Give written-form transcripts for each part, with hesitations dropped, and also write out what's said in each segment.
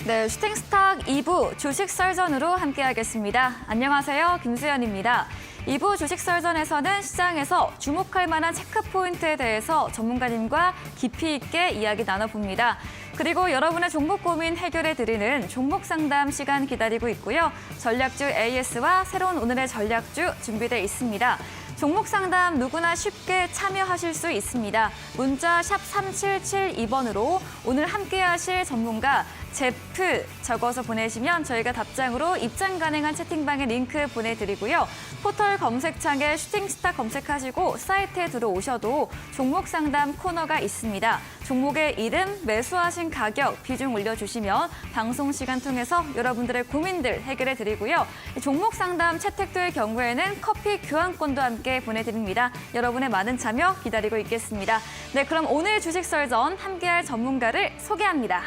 네, 슈팅스탁 2부 주식 썰전으로 함께하겠습니다. 안녕하세요, 김수연입니다. 2부 주식 썰전에서는 시장에서 주목할 만한 체크포인트에 대해서 전문가님과 깊이 있게 이야기 나눠봅니다. 그리고 여러분의 종목 고민 해결해드리는 종목 상담 시간 기다리고 있고요. 전략주 AS와 새로운 오늘의 전략주 준비되어 있습니다. 종목 상담 누구나 쉽게 참여하실 수 있습니다. 문자 샵 3772번으로 오늘 함께하실 전문가 제프 적어서 보내시면 저희가 답장으로 입장 가능한 채팅방에 링크 보내드리고요. 포털 검색창에 슈팅스타 검색하시고 사이트에 들어오셔도 종목 상담 코너가 있습니다. 종목의 이름, 매수하신 가격, 비중 올려주시면 방송 시간 통해서 여러분들의 고민들 해결해드리고요. 종목 상담 채택될 경우에는 커피 교환권도 함께 보내드립니다. 여러분의 많은 참여 기다리고 있겠습니다. 네, 그럼 오늘 주식 썰전 함께할 전문가를 소개합니다.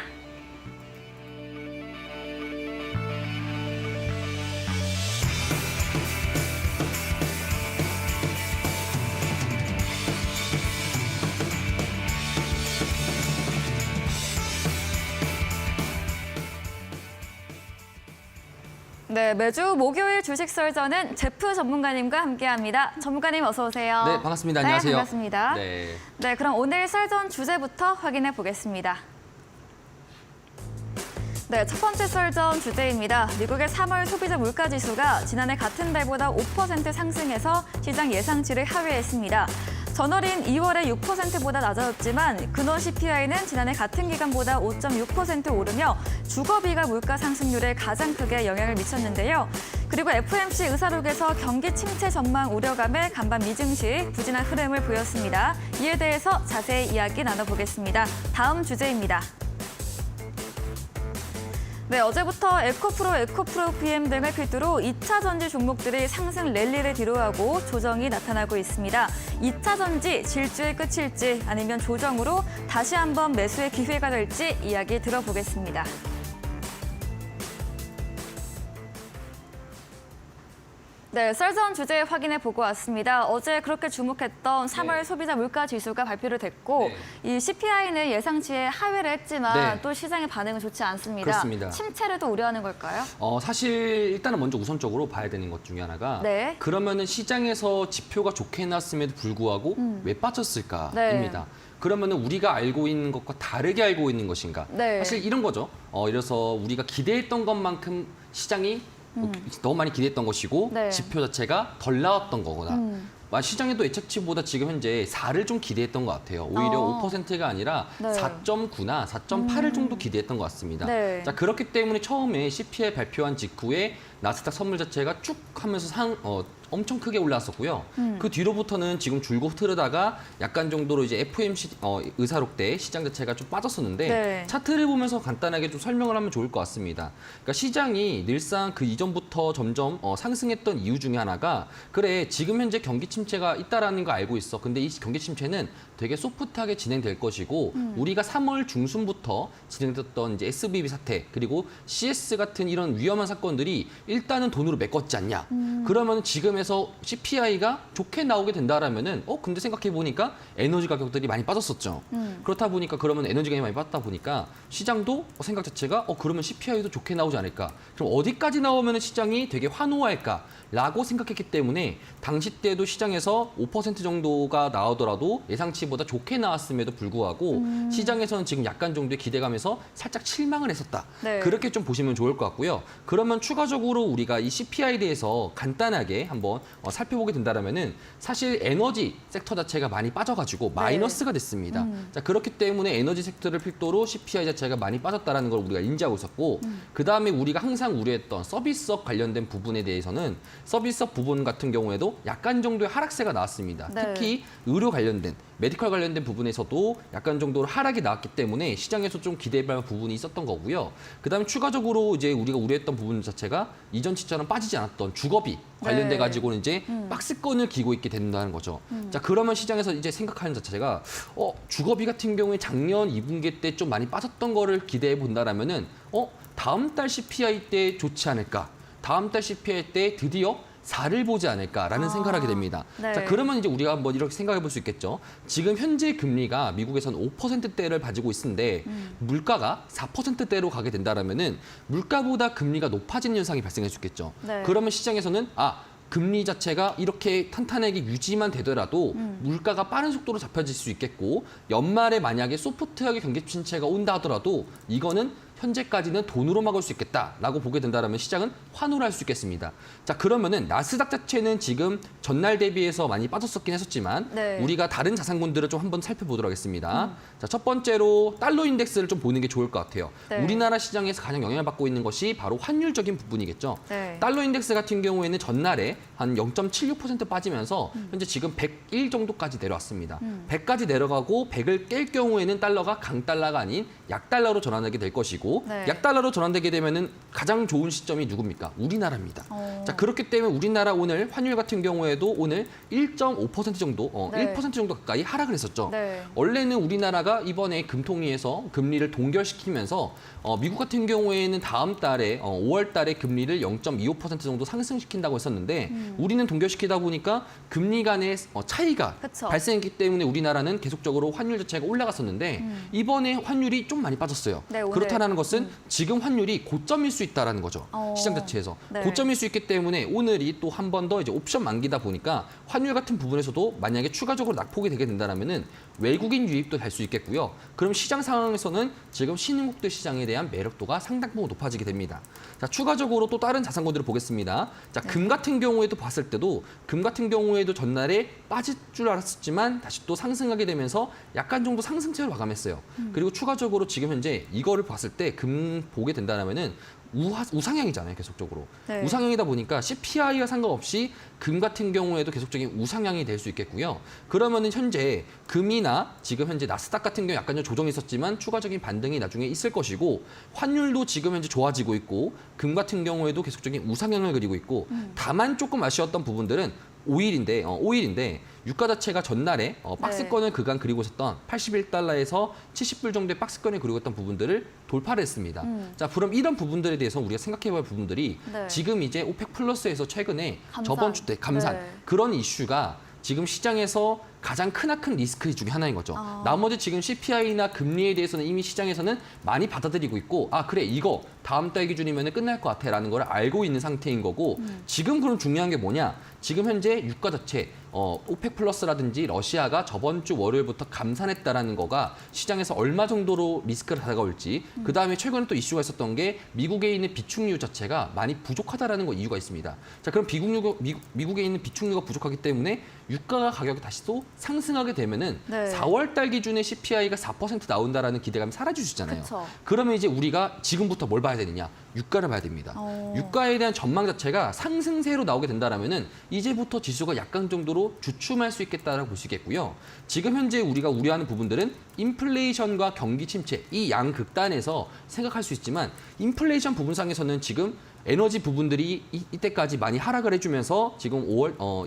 네, 매주 목요일 주식 썰전은 제프 전문가님과 함께합니다. 전문가님 어서 오세요. 네, 반갑습니다. 안녕하세요. 네, 반갑습니다. 네, 그럼 오늘 썰전 주제부터 확인해 보겠습니다. 네, 첫 번째 썰전 주제입니다. 미국의 3월 소비자 물가지수가 지난해 같은 달보다 5% 상승해서 시장 예상치를 하회했습니다. 전월인 2월에 6%보다 낮아졌지만 근원 CPI는 지난해 같은 기간보다 5.6% 오르며 주거비가 물가 상승률에 가장 크게 영향을 미쳤는데요. 그리고 FOMC 의사록에서 경기 침체 전망 우려감에 간밤 미증시 부진한 흐름을 보였습니다. 이에 대해서 자세히 이야기 나눠보겠습니다. 다음 주제입니다. 네, 어제부터 에코프로 PM 등을 필두로 2차 전지 종목들이 상승 랠리를 뒤로하고 조정이 나타나고 있습니다. 2차 전지 질주의 끝일지 아니면 조정으로 다시 한번 매수의 기회가 될지 이야기 들어보겠습니다. 네, 썰전 주제 확인해 보고 왔습니다. 어제 그렇게 주목했던 3월 소비자 물가 지수가 발표를 됐고 이 CPI는 예상치에 하회를 했지만 또 시장의 반응은 좋지 않습니다. 그렇습니다. 침체를 또 우려하는 걸까요? 사실 일단은 먼저 우선적으로 봐야 되는 것 중에 하나가 그러면은 시장에서 지표가 좋게 나왔음에도 불구하고 왜 빠졌을까입니다. 그러면은 우리가 알고 있는 것과 다르게 알고 있는 것인가? 사실 이런 거죠. 이래서 우리가 기대했던 것만큼 시장이 너무 많이 기대했던 것이고 지표 자체가 덜 나왔던 거거나 시장에도 예측치보다 지금 현재 4를 좀 기대했던 것 같아요. 오히려 5%가 아니라 4.9나 4.8을 정도 기대했던 것 같습니다. 자, 그렇기 때문에 처음에 CPI 발표한 직후에 나스닥 선물 자체가 쭉 하면서 엄청 크게 올라왔었고요. 그 뒤로부터는 지금 줄곧 흐르다가 약간 정도로 이제 FOMC 의사록 때 시장 자체가 좀 빠졌었는데 차트를 보면서 간단하게 좀 설명을 하면 좋을 것 같습니다. 그러니까 시장이 늘상 그 이전부터 점점 상승했던 이유 중에 하나가 그래 지금 현재 경기 침체가 있다라는 거 알고 있어. 근데 이 경기 침체는 되게 소프트하게 진행될 것이고 우리가 3월 중순부터 진행됐던 이제 SVB 사태 그리고 CS 같은 이런 위험한 사건들이 일단은 돈으로 메꿨지 않냐. 그러면 지금에서 CPI가 좋게 나오게 된다라면은 근데 생각해 보니까 에너지 가격들이 많이 빠졌었죠. 그렇다 보니까 그러면 에너지 가격이 많이 빠졌다 보니까 시장도 생각 자체가 그러면 CPI도 좋게 나오지 않을까. 그럼 어디까지 나오면 시장이 되게 환호할까라고 생각했기 때문에 당시 때도 시장에서 5% 정도가 나오더라도 예상치보다 좋게 나왔음에도 불구하고 시장에서는 지금 약간 정도의 기대감에서 살짝 실망을 했었다. 그렇게 좀 보시면 좋을 것 같고요. 그러면 추가적으로 우리가 이 CPI에 대해서 간단하게 한번 살펴보게 된다면은 사실 에너지 섹터 자체가 많이 빠져가지고 마이너스가 됐습니다. 자, 그렇기 때문에 에너지 섹터를 필두로 CPI 자체가 많이 빠졌다라는 걸 우리가 인지하고 있었고 그 다음에 우리가 항상 우려했던 서비스업 관련된 부분에 대해서는 서비스업 부분 같은 경우에도 약간 정도의 하락세가 나왔습니다. 특히 의료 관련된 메디컬 관련된 부분에서도 약간 정도로 하락이 나왔기 때문에 시장에서 좀 기대할 부분이 있었던 거고요. 그다음에 추가적으로 이제 우리가 우려했던 부분 자체가 이전치처럼 빠지지 않았던 주거비 관련돼 가지고는 이제 박스권을 기고 있게 된다는 거죠. 자, 그러면 시장에서 이제 생각하는 자체가 주거비 같은 경우에 작년 2분기 때 좀 많이 빠졌던 거를 기대해 본다라면은 다음 달 CPI 때 좋지 않을까? 다음 달 CPI 때 드디어 4를 보지 않을까라는 생각을 하게 됩니다. 네. 자, 그러면 이제 우리가 뭐 이렇게 생각해 볼 수 있겠죠. 지금 현재 금리가 미국에서는 5%대를 가지고 있는데 물가가 4%대로 가게 된다라면은 물가보다 금리가 높아지는 현상이 발생할 수 있겠죠. 네. 그러면 시장에서는 금리 자체가 이렇게 탄탄하게 유지만 되더라도 물가가 빠른 속도로 잡혀질 수 있겠고 연말에 만약에 소프트하게 경기 침체가 온다 하더라도 이거는 현재까지는 돈으로 막을 수 있겠다라고 보게 된다면 시장은 환호를 할 수 있겠습니다. 자, 그러면은 나스닥 자체는 지금 전날 대비해서 많이 빠졌었긴 했었지만 네. 우리가 다른 자산군들을 좀 한번 살펴보도록 하겠습니다. 자, 첫 번째로 달러 인덱스를 좀 보는 게 좋을 것 같아요. 네. 우리나라 시장에서 가장 영향을 받고 있는 것이 바로 환율적인 부분이겠죠. 네. 달러 인덱스 같은 경우에는 전날에 한 0.76% 빠지면서 현재 지금 101 정도까지 내려왔습니다. 100까지 내려가고 100을 깰 경우에는 달러가 강달러가 아닌 약달러로 전환하게 될 것이고 네. 약달러로 전환되게 되면은 가장 좋은 시점이 누굽니까? 우리나라입니다. 자, 그렇기 때문에 우리나라 오늘 환율 같은 경우에도 오늘 1.5% 정도, 네. 1% 정도 가까이 하락을 했었죠. 네. 원래는 우리나라가 이번에 금통위에서 금리를 동결시키면서 미국 같은 경우에는 다음 달에 5월 달에 금리를 0.25% 정도 상승시킨다고 했었는데 우리는 동결시키다 보니까 금리 간의 차이가 그쵸. 발생했기 때문에 우리나라는 계속적으로 환율 자체가 올라갔었는데 이번에 환율이 좀 많이 빠졌어요. 네, 오늘. 그렇다는 것은 지금 환율이 고점일 수 있다는 거죠. 시장 자체에서. 네. 고점일 수 있기 때문에 오늘이 또 한 번 더 이제 옵션 만기다 보니까 환율 같은 부분에서도 만약에 추가적으로 낙폭이 되게 된다면은 외국인 유입도 될 수 있겠고요. 그럼 시장 상황에서는 지금 신흥국들 시장에 대한 매력도가 상당 부분 높아지게 됩니다. 자, 추가적으로 또 다른 자산군들을 보겠습니다. 자, 금 같은 경우에도 봤을 때도 금 같은 경우에도 전날에 빠질 줄 알았었지만 다시 또 상승하게 되면서 약간 정도 상승세를 마감했어요. 그리고 추가적으로 지금 현재 이거를 봤을 때 금 보게 된다면은 우상향이잖아요, 계속적으로. 네. 우상향이다 보니까 CPI와 상관없이 금 같은 경우에도 계속적인 우상향이 될 수 있겠고요. 그러면은 현재 금이나 지금 현재 나스닥 같은 경우 약간 좀 조정이 있었지만 추가적인 반등이 나중에 있을 것이고 환율도 지금 현재 좋아지고 있고 금 같은 경우에도 계속적인 우상향을 그리고 있고 다만 조금 아쉬웠던 부분들은 오일인데 유가 자체가 전날에 박스권을 그간 그리고 있었던 81달러에서 70불 정도의 박스권을 그리고 있던 부분들을 돌파를 했습니다. 자, 그럼 이런 부분들에 대해서 우리가 생각해 볼 부분들이 네. 지금 이제 오펙 플러스에서 최근에 감산. 저번 주 때 감산 네. 그런 이슈가 지금 시장에서 가장 크나큰 리스크 중에 하나인 거죠. 나머지 지금 CPI나 금리에 대해서는 이미 시장에서는 많이 받아들이고 있고 그래 이거 다음 달 기준이면 끝날 것 같아라는 걸 알고 있는 상태인 거고 지금 그럼 중요한 게 뭐냐? 지금 현재 유가 자체 오펙 플러스라든지 러시아가 저번 주 월요일부터 감산했다라는 거가 시장에서 얼마 정도로 리스크를 다가올지 그다음에 최근에 또 이슈가 있었던 게 미국에 있는 비축유 자체가 많이 부족하다라는 거 이유가 있습니다. 자, 그럼 미국에 있는 비축유가 부족하기 때문에 유가가 가격이 다시 또 상승하게 되면은 네. 4월 달 기준의 CPI가 4% 나온다라는 기대감이 사라질 수 있잖아요. 그쵸. 그러면 이제 우리가 지금부터 뭘 봐야 되느냐? 유가를 봐야 됩니다. 유가에 대한 전망 자체가 상승세로 나오게 된다라면은 이제부터 지수가 약간 정도로 주춤할 수 있겠다라고 볼 수 있겠고요. 지금 현재 우리가 우려하는 부분들은 인플레이션과 경기 침체 이 양극단에서 생각할 수 있지만 인플레이션 부분상에서는 지금 에너지 부분들이 이때까지 많이 하락을 해주면서 지금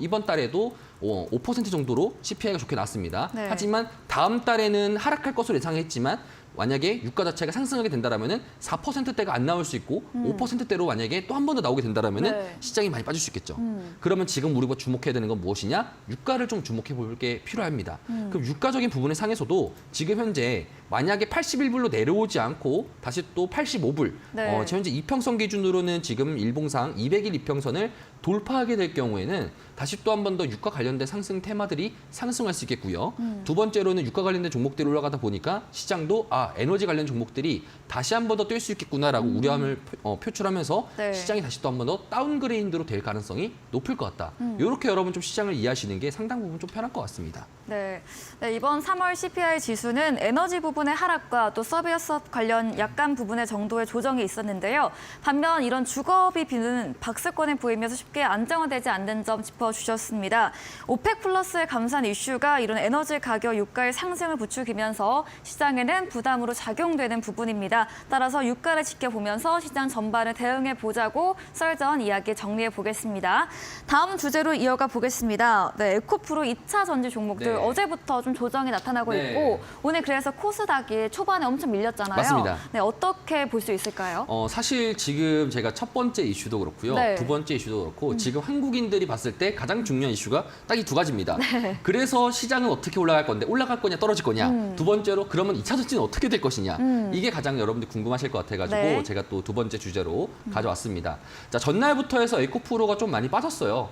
이번 달에도 5% 정도로 CPI가 좋게 나왔습니다. 네. 하지만 다음 달에는 하락할 것으로 예상했지만 만약에 유가 자체가 상승하게 된다라면은 4%대가 안 나올 수 있고 5%대로 만약에 또 한 번 더 나오게 된다라면은 네. 시장이 많이 빠질 수 있겠죠. 그러면 지금 우리가 주목해야 되는 건 무엇이냐? 유가를 좀 주목해 볼 게 필요합니다. 그럼 유가적인 부분의 상에서도 지금 현재 만약에 81불로 내려오지 않고 다시 또 85불, 네. 현재 이평선 기준으로는 지금 일봉상 200일 이평선을 돌파하게 될 경우에는 다시 또 한 번 더 유가 관련된 상승 테마들이 상승할 수 있겠고요. 두 번째로는 유가 관련된 종목들이 올라가다 보니까 시장도 에너지 관련 종목들이 다시 한 번 더 뛸 수 있겠구나라고 우려함을 표출하면서 네. 시장이 다시 또 한 번 더 다운그레이드로 될 가능성이 높을 것 같다. 이렇게 여러분 좀 시장을 이해하시는 게 상당 부분 좀 편할 것 같습니다. 네. 네, 이번 3월 CPI 지수는 에너지 부분의 하락과 또 서비스업 관련 약간 부분의 정도의 조정이 있었는데요. 반면 이런 주거비 비는 박스권에 보이면서 쉽게 안정화되지 않는 점 짚어주셨습니다. 오펙 플러스의 감산 이슈가 이런 에너지 가격 유가의 상승을 부추기면서 시장에는 부담으로 작용되는 부분입니다. 따라서 유가를 지켜보면서 시장 전반을 대응해 보자고 썰전 이야기 정리해 보겠습니다. 다음 주제로 이어가 보겠습니다. 네, 에코프로 2차 전지 종목들 어제부터 좀 조정이 나타나고 있고 오늘 그래서 코스닥이 초반에 엄청 밀렸잖아요. 맞습니다. 네, 어떻게 볼 수 있을까요? 사실 지금 제가 첫 번째 이슈도 그렇고요. 두 번째 이슈도 그렇고 지금 한국인들이 봤을 때 가장 중요한 이슈가 딱 이 두 가지입니다. 그래서 시장은 어떻게 올라갈 건데 올라갈 거냐 떨어질 거냐. 두 번째로 그러면 2차 전지는 어떻게 될 것이냐. 이게 가장 여러분들 궁금하실 것 같아가지고 제가 또 두 번째 주제로 가져왔습니다. 자, 전날부터 해서 에코프로가 좀 많이 빠졌어요.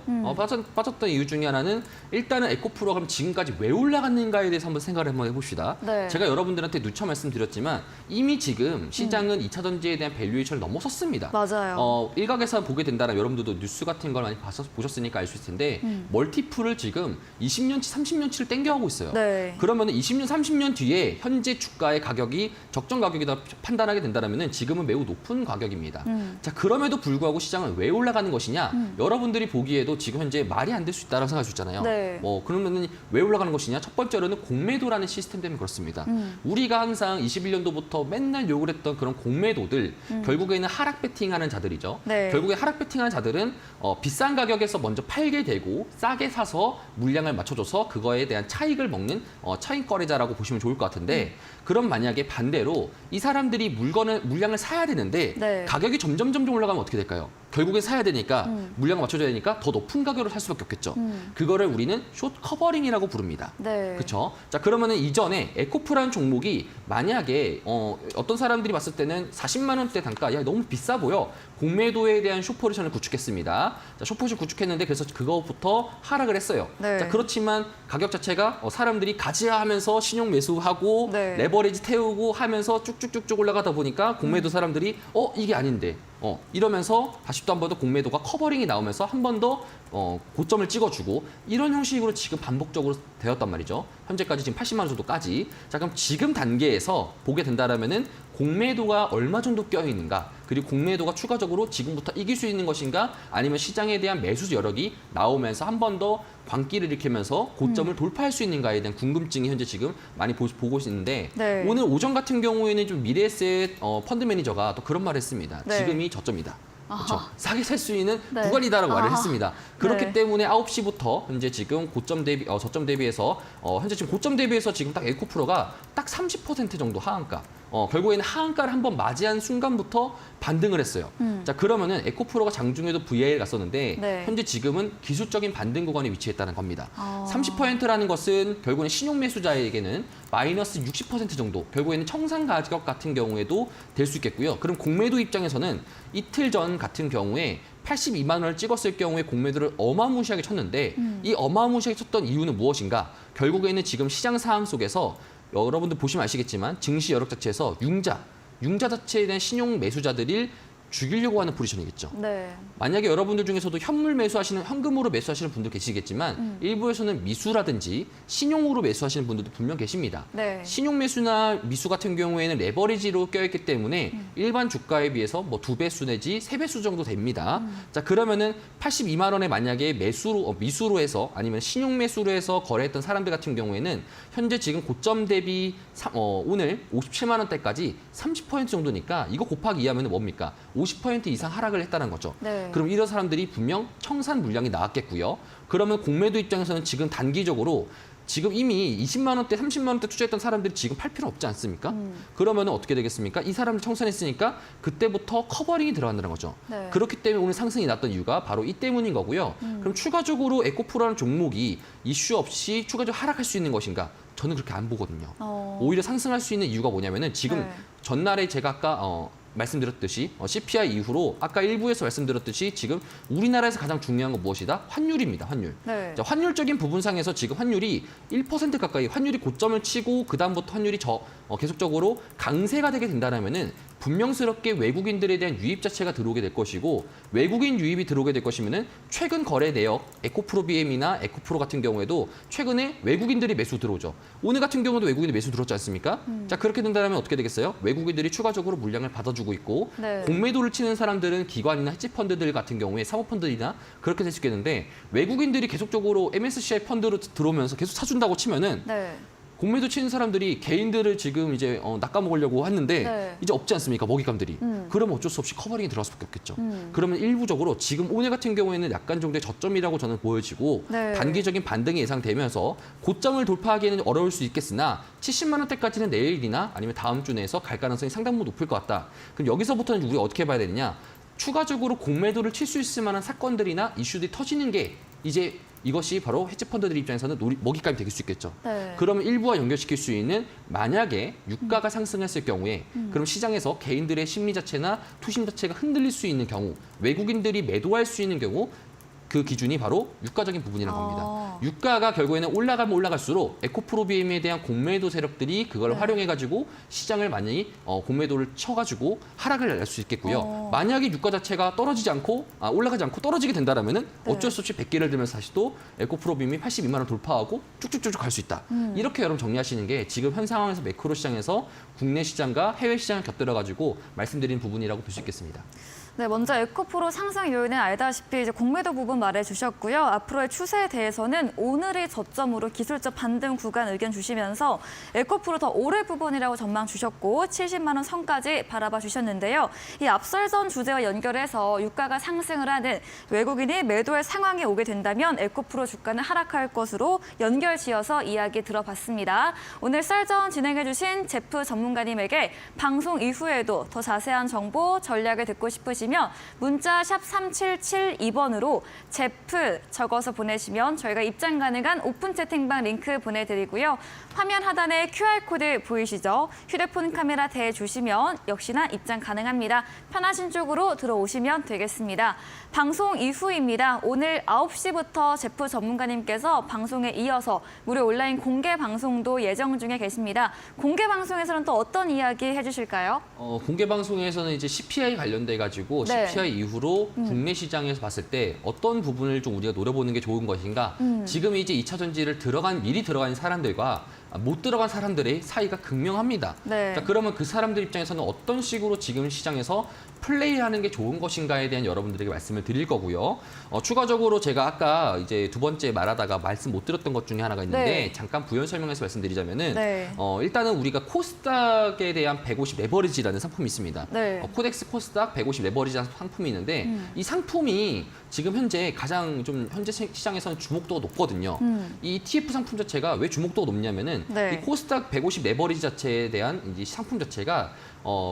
빠졌던 이유 중에 하나는 일단은 에코프로가 그럼 지금까지 왜 올라갔는가에 대해서 한번 생각을 한번 해봅시다. 제가 여러분들한테 누차 말씀드렸지만 이미 지금 시장은 2차 전지에 대한 밸류에이션을 넘어섰습니다. 맞아요. 일각에서 보게 된다면 여러분들도 뉴스 같은 걸 많이 보셨으니까 알 수 있을 텐데 멀티플을 지금 20년치, 30년치를 땡겨가고 있어요. 그러면 20년, 30년 뒤에 현재 주가의 가격이 적정 가격이다 판단하게 된다면 지금은 매우 높은 가격입니다. 자, 그럼에도 불구하고 시장은 왜 올라가는 것이냐? 여러분들이 보기에도 지금 현재 말이 안 될 수 있다고 생각할 수 있잖아요. 그러면 왜 올라가는 것이냐? 첫 번째로는 공매도라는 시스템 때문에 그렇습니다. 우리가 항상 21년도부터 맨날 욕을 했던 그런 공매도들 결국에는 하락 베팅하는 자들이죠. 결국에 하락 베팅하는 자들은 비싼 가격에서 먼저 팔게 되고 싸게 사서 물량을 맞춰줘서 그거에 대한 차익을 먹는 차익 거래자라고 보시면 좋을 것 같은데 그럼 만약에 반대로 이 사람들이 물량을 사야 되는데 가격이 점점 올라가면 어떻게 될까요? 결국엔 사야 되니까 물량을 맞춰줘야 되니까 더 높은 가격으로 살 수밖에 없겠죠. 그거를 우리는 숏 커버링이라고 부릅니다. 그렇죠? 자, 그러면은 이전에 에코프라는 종목이 만약에 어떤 사람들이 봤을 때는 40만 원대 단가 야 너무 비싸 보여. 공매도에 대한 숏 포지션을 구축했습니다. 자, 숏 포지션 구축했는데 그래서 그거부터 하락을 했어요. 자, 그렇지만 가격 자체가 사람들이 가지야 하면서 신용 매수하고 레버리지 태우고 하면서 쭉쭉쭉쭉 올라가다 보니까 공매도 사람들이 이게 아닌데 이러면서 다시 또 한 번 더 공매도가 커버링이 나오면서 한 번 더 고점을 찍어주고 이런 형식으로 지금 반복적으로 되었단 말이죠. 현재까지 지금 80만 원 정도까지. 자, 그럼 지금 단계에서 보게 된다면은 공매도가 얼마 정도 껴 있는가? 그리고 공매도가 추가적으로 지금부터 이길 수 있는 것인가? 아니면 시장에 대한 매수 여력이 나오면서 한 번 더 광기를 일으키면서 고점을 돌파할 수 있는가에 대한 궁금증이 현재 지금 많이 보고 있는데 오늘 오전 같은 경우에는 좀 미래에셋 펀드 매니저가 또 그런 말을 했습니다. 지금이 저점이다. 그렇죠. 싸게 살 수 있는 구간이다라고 말을 했습니다. 그렇기 때문에 9시부터 현재 지금 고점 대비, 저점 대비해서 현재 지금 고점 대비해서 지금 딱 에코프로가 딱 30% 정도 하한가. 결국에는 하한가를 한번 맞이한 순간부터 반등을 했어요. 자, 그러면은 에코프로가 장중에도 VI를 갔었는데 현재 지금은 기술적인 반등 구간에 위치했다는 겁니다. 30%라는 것은 결국에는 신용 매수자에게는 마이너스 60% 정도, 결국에는 청산 가격 같은 경우에도 될 수 있겠고요. 그럼 공매도 입장에서는 이틀 전 같은 경우에 82만 원을 찍었을 경우에 공매도를 어마무시하게 쳤는데 이 어마무시하게 쳤던 이유는 무엇인가? 결국에는 지금 시장 상황 속에서 여러분들 보시면 아시겠지만 증시 여력 자체에서 융자 자체에 대한 신용 매수자들이 죽이려고 하는 포지션이겠죠. 만약에 여러분들 중에서도 현금으로 매수하시는 분들 계시겠지만 일부에서는 미수라든지 신용으로 매수하시는 분들도 분명 계십니다. 신용 매수나 미수 같은 경우에는 레버리지로 껴있기 때문에 일반 주가에 비해서 뭐 2배수 내지 3배수 정도 됩니다. 자, 그러면은 82만 원에 만약에 미수로 해서 아니면 신용 매수로 해서 거래했던 사람들 같은 경우에는 현재 지금 고점 대비 오늘 57만 원대까지 30% 정도니까 이거 곱하기 2하면 뭡니까? 50% 이상 하락을 했다는 거죠. 그럼 이런 사람들이 분명 청산 물량이 나왔겠고요. 그러면 공매도 입장에서는 지금 단기적으로 지금 이미 20만 원대, 30만 원대 투자했던 사람들이 지금 팔 필요 없지 않습니까? 그러면 어떻게 되겠습니까? 이 사람을 청산했으니까 그때부터 커버링이 들어간다는 거죠. 그렇기 때문에 오늘 상승이 났던 이유가 바로 이 때문인 거고요. 그럼 추가적으로 에코프로라는 종목이 이슈 없이 추가적으로 하락할 수 있는 것인가? 저는 그렇게 안 보거든요. 오히려 상승할 수 있는 이유가 뭐냐면은 지금 전날에 제가 아까 말씀드렸듯이 CPI 이후로 아까 일부에서 말씀드렸듯이 지금 우리나라에서 가장 중요한 건 무엇이다? 환율입니다. 환율. 자, 환율적인 부분상에서 지금 환율이 1% 가까이 환율이 고점을 치고 그다음부터 환율이 계속적으로 강세가 되게 된다면은 분명스럽게 외국인들에 대한 유입 자체가 들어오게 될 것이고 외국인 유입이 들어오게 될 것이면은 최근 거래 내역 에코프로 BM이나 에코프로 같은 경우에도 최근에 외국인들이 매수 들어오죠. 오늘 같은 경우도 외국인이 매수 들어왔지 않습니까? 자, 그렇게 된다면 어떻게 되겠어요? 외국인들이 추가적으로 물량을 받아주고 있고 공매도를 치는 사람들은 기관이나 헤지펀드들 같은 경우에 사모펀드이나 그렇게 될 수 있겠는데 외국인들이 계속적으로 MSCI 펀드로 들어오면서 계속 사준다고 치면은 공매도 치는 사람들이 개인들을 지금 이제 낚아먹으려고 했는데 네. 이제 없지 않습니까? 먹잇감들이. 그러면 어쩔 수 없이 커버링이 들어갈 수밖에 없겠죠. 그러면 일부적으로 지금 오늘 같은 경우에는 약간 정도의 저점이라고 저는 보여지고 네. 단기적인 반등이 예상되면서 고점을 돌파하기에는 어려울 수 있겠으나 70만 원대까지는 내일이나 아니면 다음 주 내에서 갈 가능성이 상당 부분 높을 것 같다. 그럼 여기서부터는 우리가 어떻게 봐야 되느냐? 추가적으로 공매도를 칠 수 있을 만한 사건들이나 이슈들이 터지는 게 이제 이것이 바로 헤지펀드들 입장에서는 먹잇감이 될 수 있겠죠. 네. 그러면 일부와 연결시킬 수 있는 만약에 유가가 상승했을 경우에 그럼 시장에서 개인들의 심리 자체나 투심 자체가 흔들릴 수 있는 경우 외국인들이 매도할 수 있는 경우 그 기준이 바로 유가적인 부분이라는 겁니다. 유가가 결국에는 올라가면 올라갈수록 에코프로비엠에 대한 공매도 세력들이 그걸 네. 활용해가지고 시장을 많이 공매도를 쳐가지고 하락을 낼 수 있겠고요. 만약에 유가 자체가 떨어지지 않고 올라가지 않고 떨어지게 된다라면은 네. 어쩔 수 없이 100개를 들면서 다시 또 에코프로비엠이 82만 원 돌파하고 쭉쭉쭉 갈 수 있다. 이렇게 여러분 정리하시는 게 지금 현 상황에서 매크로 시장에서 국내 시장과 해외 시장을 곁들여가지고 말씀드린 부분이라고 볼 수 있겠습니다. 네, 먼저 에코프로 상승 요인은 알다시피 이제 공매도 부분 말해주셨고요. 앞으로의 추세에 대해서는 오늘의 저점으로 기술적 반등 구간 의견 주시면서 에코프로 더 오를 부분이라고 전망 주셨고 70만 원 선까지 바라봐 주셨는데요. 이 앞설전 주제와 연결해서 유가가 상승을 하는 외국인이 매도할 상황이 오게 된다면 에코프로 주가는 하락할 것으로 연결지어서 이야기 들어봤습니다. 오늘 썰전 진행해주신 제프 전문가님에게 방송 이후에도 더 자세한 정보, 전략을 듣고 싶으시면 문자 샵 3772번으로 제프 적어서 보내시면 저희가 입장 가능한 오픈 채팅방 링크 보내드리고요. 화면 하단에 QR코드 보이시죠? 휴대폰 카메라 대주시면 역시나 입장 가능합니다. 편하신 쪽으로 들어오시면 되겠습니다. 방송 이후입니다. 오늘 9시부터 제프 전문가님께서 방송에 이어서 무료 온라인 공개 방송도 예정 중에 계십니다. 공개 방송에서는 또 어떤 이야기 해주실까요? 공개 방송에서는 이제 CPI 관련돼 가지고 네. CPI 이후로 국내 시장에서 봤을 때 어떤 부분을 좀 우리가 노려보는 게 좋은 것인가? 지금 이제 2차 전지를 미리 들어간 사람들과 못 들어간 사람들의 사이가 극명합니다. 네. 자, 그러면 그 사람들 입장에서는 어떤 식으로 지금 시장에서 플레이하는 게 좋은 것인가에 대한 여러분들에게 말씀을 드릴 거고요. 추가적으로 제가 아까 이제 두 번째 말하다가 말씀 못 드렸던 것 중에 하나가 있는데 네. 잠깐 부연 설명해서 말씀드리자면은 네. 일단은 우리가 코스닥에 대한 150 레버리지라는 상품이 있습니다. 네. 코덱스 코스닥 150 레버리지라는 상품이 있는데 이 상품이 지금 현재 가장 좀 현재 시장에서는 주목도가 높거든요. 이 ETF 상품 자체가 왜 주목도가 높냐면은 네. 이 코스닥 150 레버리지 자체에 대한 이제 상품 자체가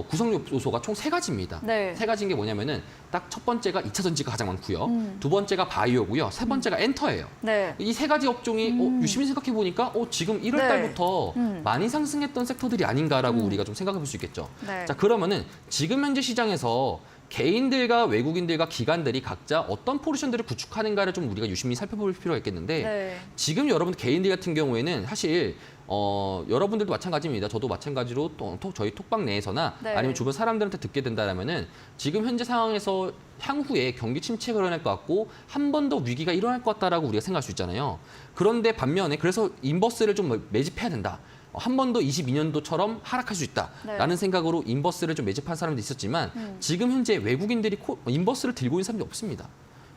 구성 요소가 총 3가지입니다. 네. 3가지인 게 뭐냐면은 딱 첫 번째가 2차 전지가 가장 많고요. 두 번째가 바이오고요. 세 번째가 엔터예요. 네. 이 3가지 업종이 유심히 생각해 보니까 지금 1월 네. 달부터 많이 상승했던 섹터들이 아닌가라고 우리가 좀 생각해 볼 수 있겠죠. 네. 자, 그러면은 지금 현재 시장에서 개인들과 외국인들과 기관들이 각자 어떤 포지션들을 구축하는가를 좀 우리가 유심히 살펴볼 필요가 있겠는데 네. 지금 여러분들 개인들 같은 경우에는 사실 여러분들도 마찬가지입니다. 저도 마찬가지로 또 저희 톡방 내에서나 네. 아니면 주변 사람들한테 듣게 된다면은 지금 현재 상황에서 향후에 경기 침체가 일어날 것 같고 한 번 더 위기가 일어날 것 같다라고 우리가 생각할 수 있잖아요. 그런데 반면에 그래서 인버스를 좀 매집해야 된다. 한 번 더 22년도처럼 하락할 수 있다라는 네. 생각으로 인버스를 좀 매집한 사람도 있었지만 지금 현재 외국인들이 인버스를 들고 있는 사람이 없습니다.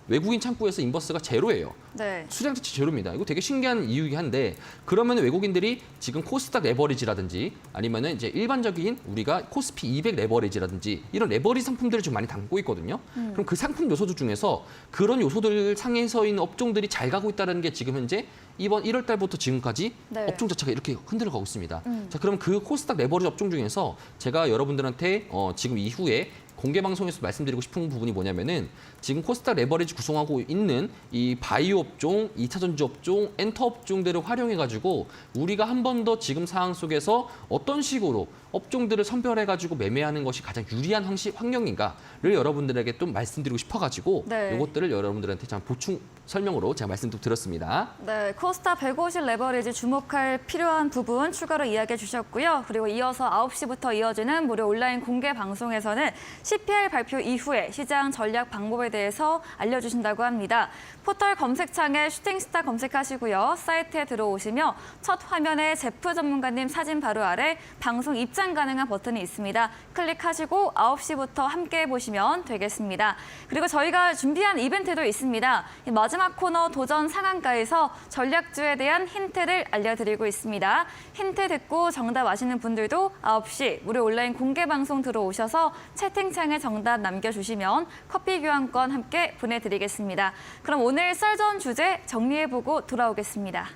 외국인 창구에서 인버스가 제로예요. 네. 수량 자체 제로입니다. 이거 되게 신기한 이유이긴 한데 그러면 외국인들이 지금 코스닥 레버리지라든지 아니면은 이제 일반적인 우리가 코스피 200 레버리지라든지 이런 레버리지 상품들을 좀 많이 담고 있거든요. 그럼 그 상품 요소들 중에서 그런 요소들 상에서 있는 업종들이 잘 가고 있다는 게 지금 현재 이번 1월 달부터 지금까지 네. 업종 자체가 이렇게 흔들어 가고 있습니다. 자, 그럼 그 코스닥 레버리지 업종 중에서 제가 여러분들한테 지금 이후에 공개 방송에서 말씀드리고 싶은 부분이 뭐냐면은 지금 코스닥 레버리지 구성하고 있는 이 바이오 업종, 2차 전지 업종, 엔터 업종들을 활용해가지고 우리가 한 번 더 지금 상황 속에서 어떤 식으로 업종들을 선별해가지고 매매하는 것이 가장 유리한 환경인가를 여러분들에게 또 말씀드리고 싶어가지고 네. 이것들을 여러분들한테 참 보충 설명으로 제가 말씀도 드렸습니다. 네, 코스닥 150 레버리지 주목할 필요한 부분 추가로 이야기해 주셨고요. 그리고 이어서 9시부터 이어지는 무료 온라인 공개 방송에서는 CPI 발표 이후에 시장 전략 방법에 대해서 알려주신다고 합니다. 포털 검색창에 슈팅스타 검색하시고요. 사이트에 들어오시며 첫 화면에 제프 전문가님 사진 바로 아래 방송 입장 입장 가능한 버튼이 있습니다. 클릭하시고 9시부터 함께 보시면 되겠습니다. 그리고 저희가 준비한 이벤트도 있습니다. 마지막 코너 도전 상한가에서 전략주에 대한 힌트를 알려드리고 있습니다. 힌트 듣고 정답 아시는 분들도 9시 무료 온라인 공개 방송 들어오셔서 채팅창에 정답 남겨주시면 커피 교환권 함께 보내드리겠습니다. 그럼 오늘 썰전 주제 정리해보고 돌아오겠습니다.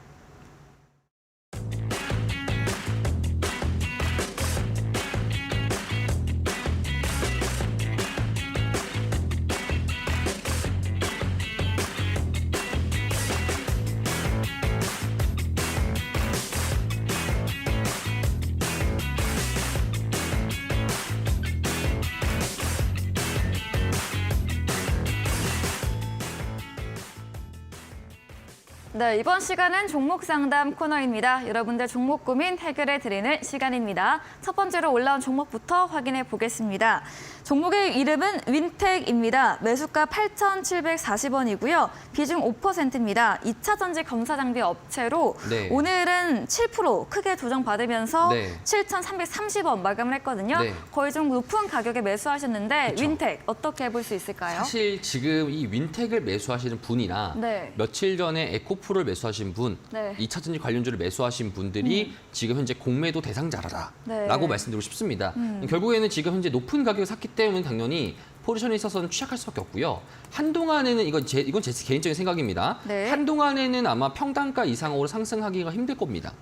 네, 이번 시간은 종목 상담 코너입니다. 여러분들 종목 고민 해결해 드리는 시간입니다. 첫 번째로 올라온 종목부터 확인해 보겠습니다. 종목의 이름은 윈텍입니다. 매수가 8,740원이고요. 비중 5%입니다. 2차 전지 검사 장비 업체로 네. 오늘은 7% 크게 조정받으면서 네. 7,330원 마감을 했거든요. 네. 거의 좀 높은 가격에 매수하셨는데 그쵸. 윈텍 어떻게 볼 수 있을까요? 사실 지금 이 윈텍을 매수하시는 분이나 네. 며칠 전에 에코프를 매수하신 분, 네. 2차 전지 관련주를 매수하신 분들이 지금 현재 공매도 대상자라라고 네. 말씀드리고 싶습니다. 결국에는 지금 현재 높은 가격에 샀기 때문에 당연히 포지션에 있어서는 취약할 수밖에 없고요. 한동안에는 이건 제 개인적인 생각입니다. 네. 한동안에는 아마 평단가 이상으로 상승하기가 힘들 겁니다.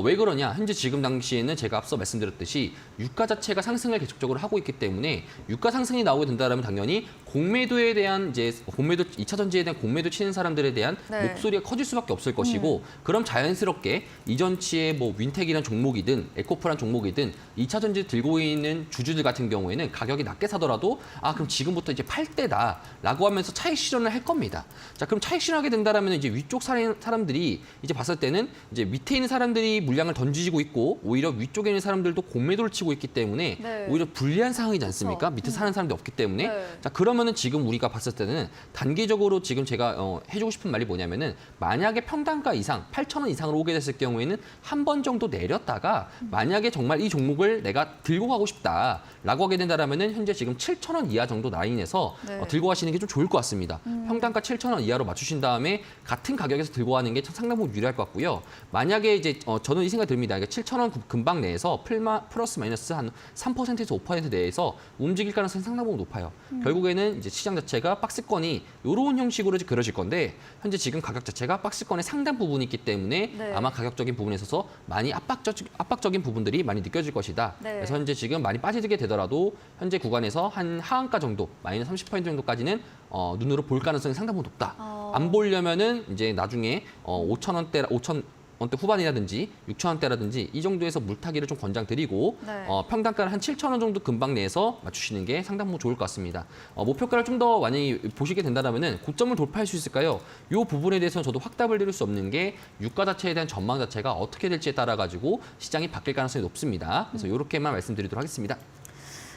왜 그러냐? 현재 지금 당시에는 제가 앞서 말씀드렸듯이 유가 자체가 상승을 계속적으로 하고 있기 때문에 유가 상승이 나오게 된다면 당연히 공매도에 대한 이제 공매도 2차 전지에 대한 공매도 치는 사람들에 대한 네. 목소리가 커질 수밖에 없을 것이고 그럼 자연스럽게 이전치의 뭐 윈텍이란 종목이든 에코프란 종목이든 2차 전지 들고 있는 주주들 같은 경우에는 가격이 낮게 사더라도 그럼 지금부터 이제 팔 때다라고 하면서 차익 실현을 할 겁니다. 자, 그럼 차익 실현하게 된다라면 이제 위쪽 사람들이 이제 봤을 때는 이제 밑에 있는 사람들이 물량을 던지고 있고 오히려 위쪽에 있는 사람들도 공매도를 치고 있기 때문에 네. 오히려 불리한 상황이지 않습니까? 그렇죠. 밑에 사는 사람들이 없기 때문에 네. 자, 그러면은 지금 우리가 봤을 때는 단기적으로 지금 제가 해주고 싶은 말이 뭐냐면은 만약에 평단가 이상 8,000원 이상으로 오게 됐을 경우에는 한 번 정도 내렸다가 만약에 정말 이 종목을 내가 들고 가고 싶다라고 하게 된다라면은 현재 지금 7,000원 이하 정도 라인에서 네. 들고 가시는 게 좀 좋을 것 같습니다. 평단가 7,000원 이하로 맞추신 다음에 같은 가격에서 들고 가는 게 상당 부분 유리할 것 같고요. 만약에 이제 저는 이 생각이 듭니다. 그러니까 7,000원 근방 내에서 플러스 마이너스 한 3%에서 5% 내에서 움직일 가능성이 상당 부분 높아요. 결국에는 이제 시장 자체가 박스권이 이런 형식으로 이제 그려질 건데 현재 지금 가격 자체가 박스권의 상당 부분이 있기 때문에 네. 아마 가격적인 부분에 있어서 많이 압박적인 부분들이 많이 느껴질 것이다. 네. 그래서 현재 지금 많이 빠지게 되더라도 현재 구간에서 한 하한가 정도, 마이너스 30% 정도까지는 눈으로 볼 가능성이 상당 부분 높다. 안 보려면은 이제 나중에 5,000원대 후반이라든지 6,000원대라든지 이 정도에서 물타기를 좀 권장드리고 네. 평단가를 한 7,000원 정도 근방 내에서 맞추시는 게 상당 부분 좋을 것 같습니다. 목표가를 좀 더 많이 보시게 된다면은 고점을 돌파할 수 있을까요? 이 부분에 대해서는 저도 확답을 드릴 수 없는 게 유가 자체에 대한 전망 자체가 어떻게 될지에 따라 가지고 시장이 바뀔 가능성이 높습니다. 그래서 이렇게만 말씀드리도록 하겠습니다.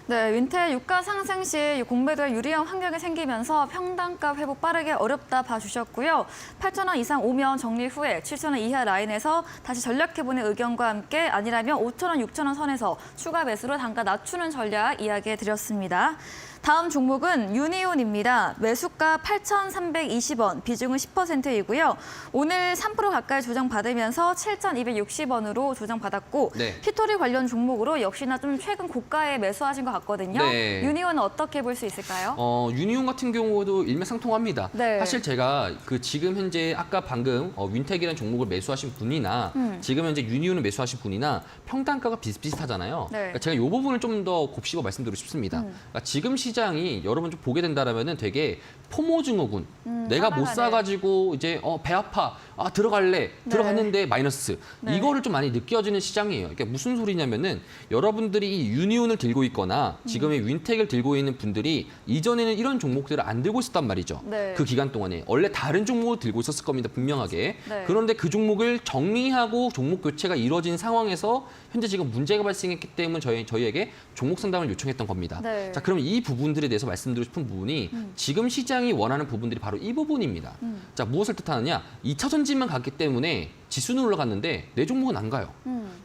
네, 윈텍 유가 상승 시 공매도에 유리한 환경이 생기면서 평단가 회복 빠르게 어렵다 봐주셨고요. 8,000원 이상 오면 정리 후에 7,000원 이하 라인에서 다시 전략해보는 의견과 함께 아니라면 5,000원, 6,000원 선에서 추가 매수로 단가 낮추는 전략 이야기해드렸습니다. 다음 종목은 유니온입니다. 매수가 8,320원, 비중은 10%이고요. 오늘 3% 가까이 조정받으면서 7,260원으로 조정받았고 네. 피토리 관련 종목으로 역시나 좀 최근 고가에 매수하신 것 같거든요. 네. 유니온은 어떻게 볼 수 있을까요? 유니온 같은 경우도 일맥상통합니다. 네. 사실 제가 지금 현재 아까 방금 윈텍이라는 종목을 매수하신 분이나 지금 현재 유니온을 매수하신 분이나 평단가가 비슷비슷하잖아요. 네. 그러니까 제가 이 부분을 좀 더 곱씹어 말씀드리고 싶습니다. 그러니까 지금 시장이 여러분 좀 보게 된다라면은 되게 포모 증후군. 내가 못 하나가, 사가지고 이제 배 아파. 들어갈래. 네. 들어갔는데 마이너스. 네. 이거를 좀 많이 느껴지는 시장이에요. 그러니까 무슨 소리냐면은 여러분들이 이 유니온을 들고 있거나 지금의 윈텍을 들고 있는 분들이 이전에는 이런 종목들을 안 들고 있었단 말이죠. 네. 그 기간 동안에 원래 다른 종목을 들고 있었을 겁니다. 분명하게. 네. 그런데 그 종목을 정리하고 종목 교체가 이루어진 상황에서 현재 지금 문제가 발생했기 때문에 저희에게 종목 상담을 요청했던 겁니다. 네. 자, 그럼 이 부분들에 대해서 말씀드리고 싶은 부분이 지금 시장이 원하는 부분들이 바로 이 부분입니다. 자, 무엇을 뜻하느냐? 2차 전지만 갔기 때문에 지수는 올라갔는데 내 종목은 안 가요.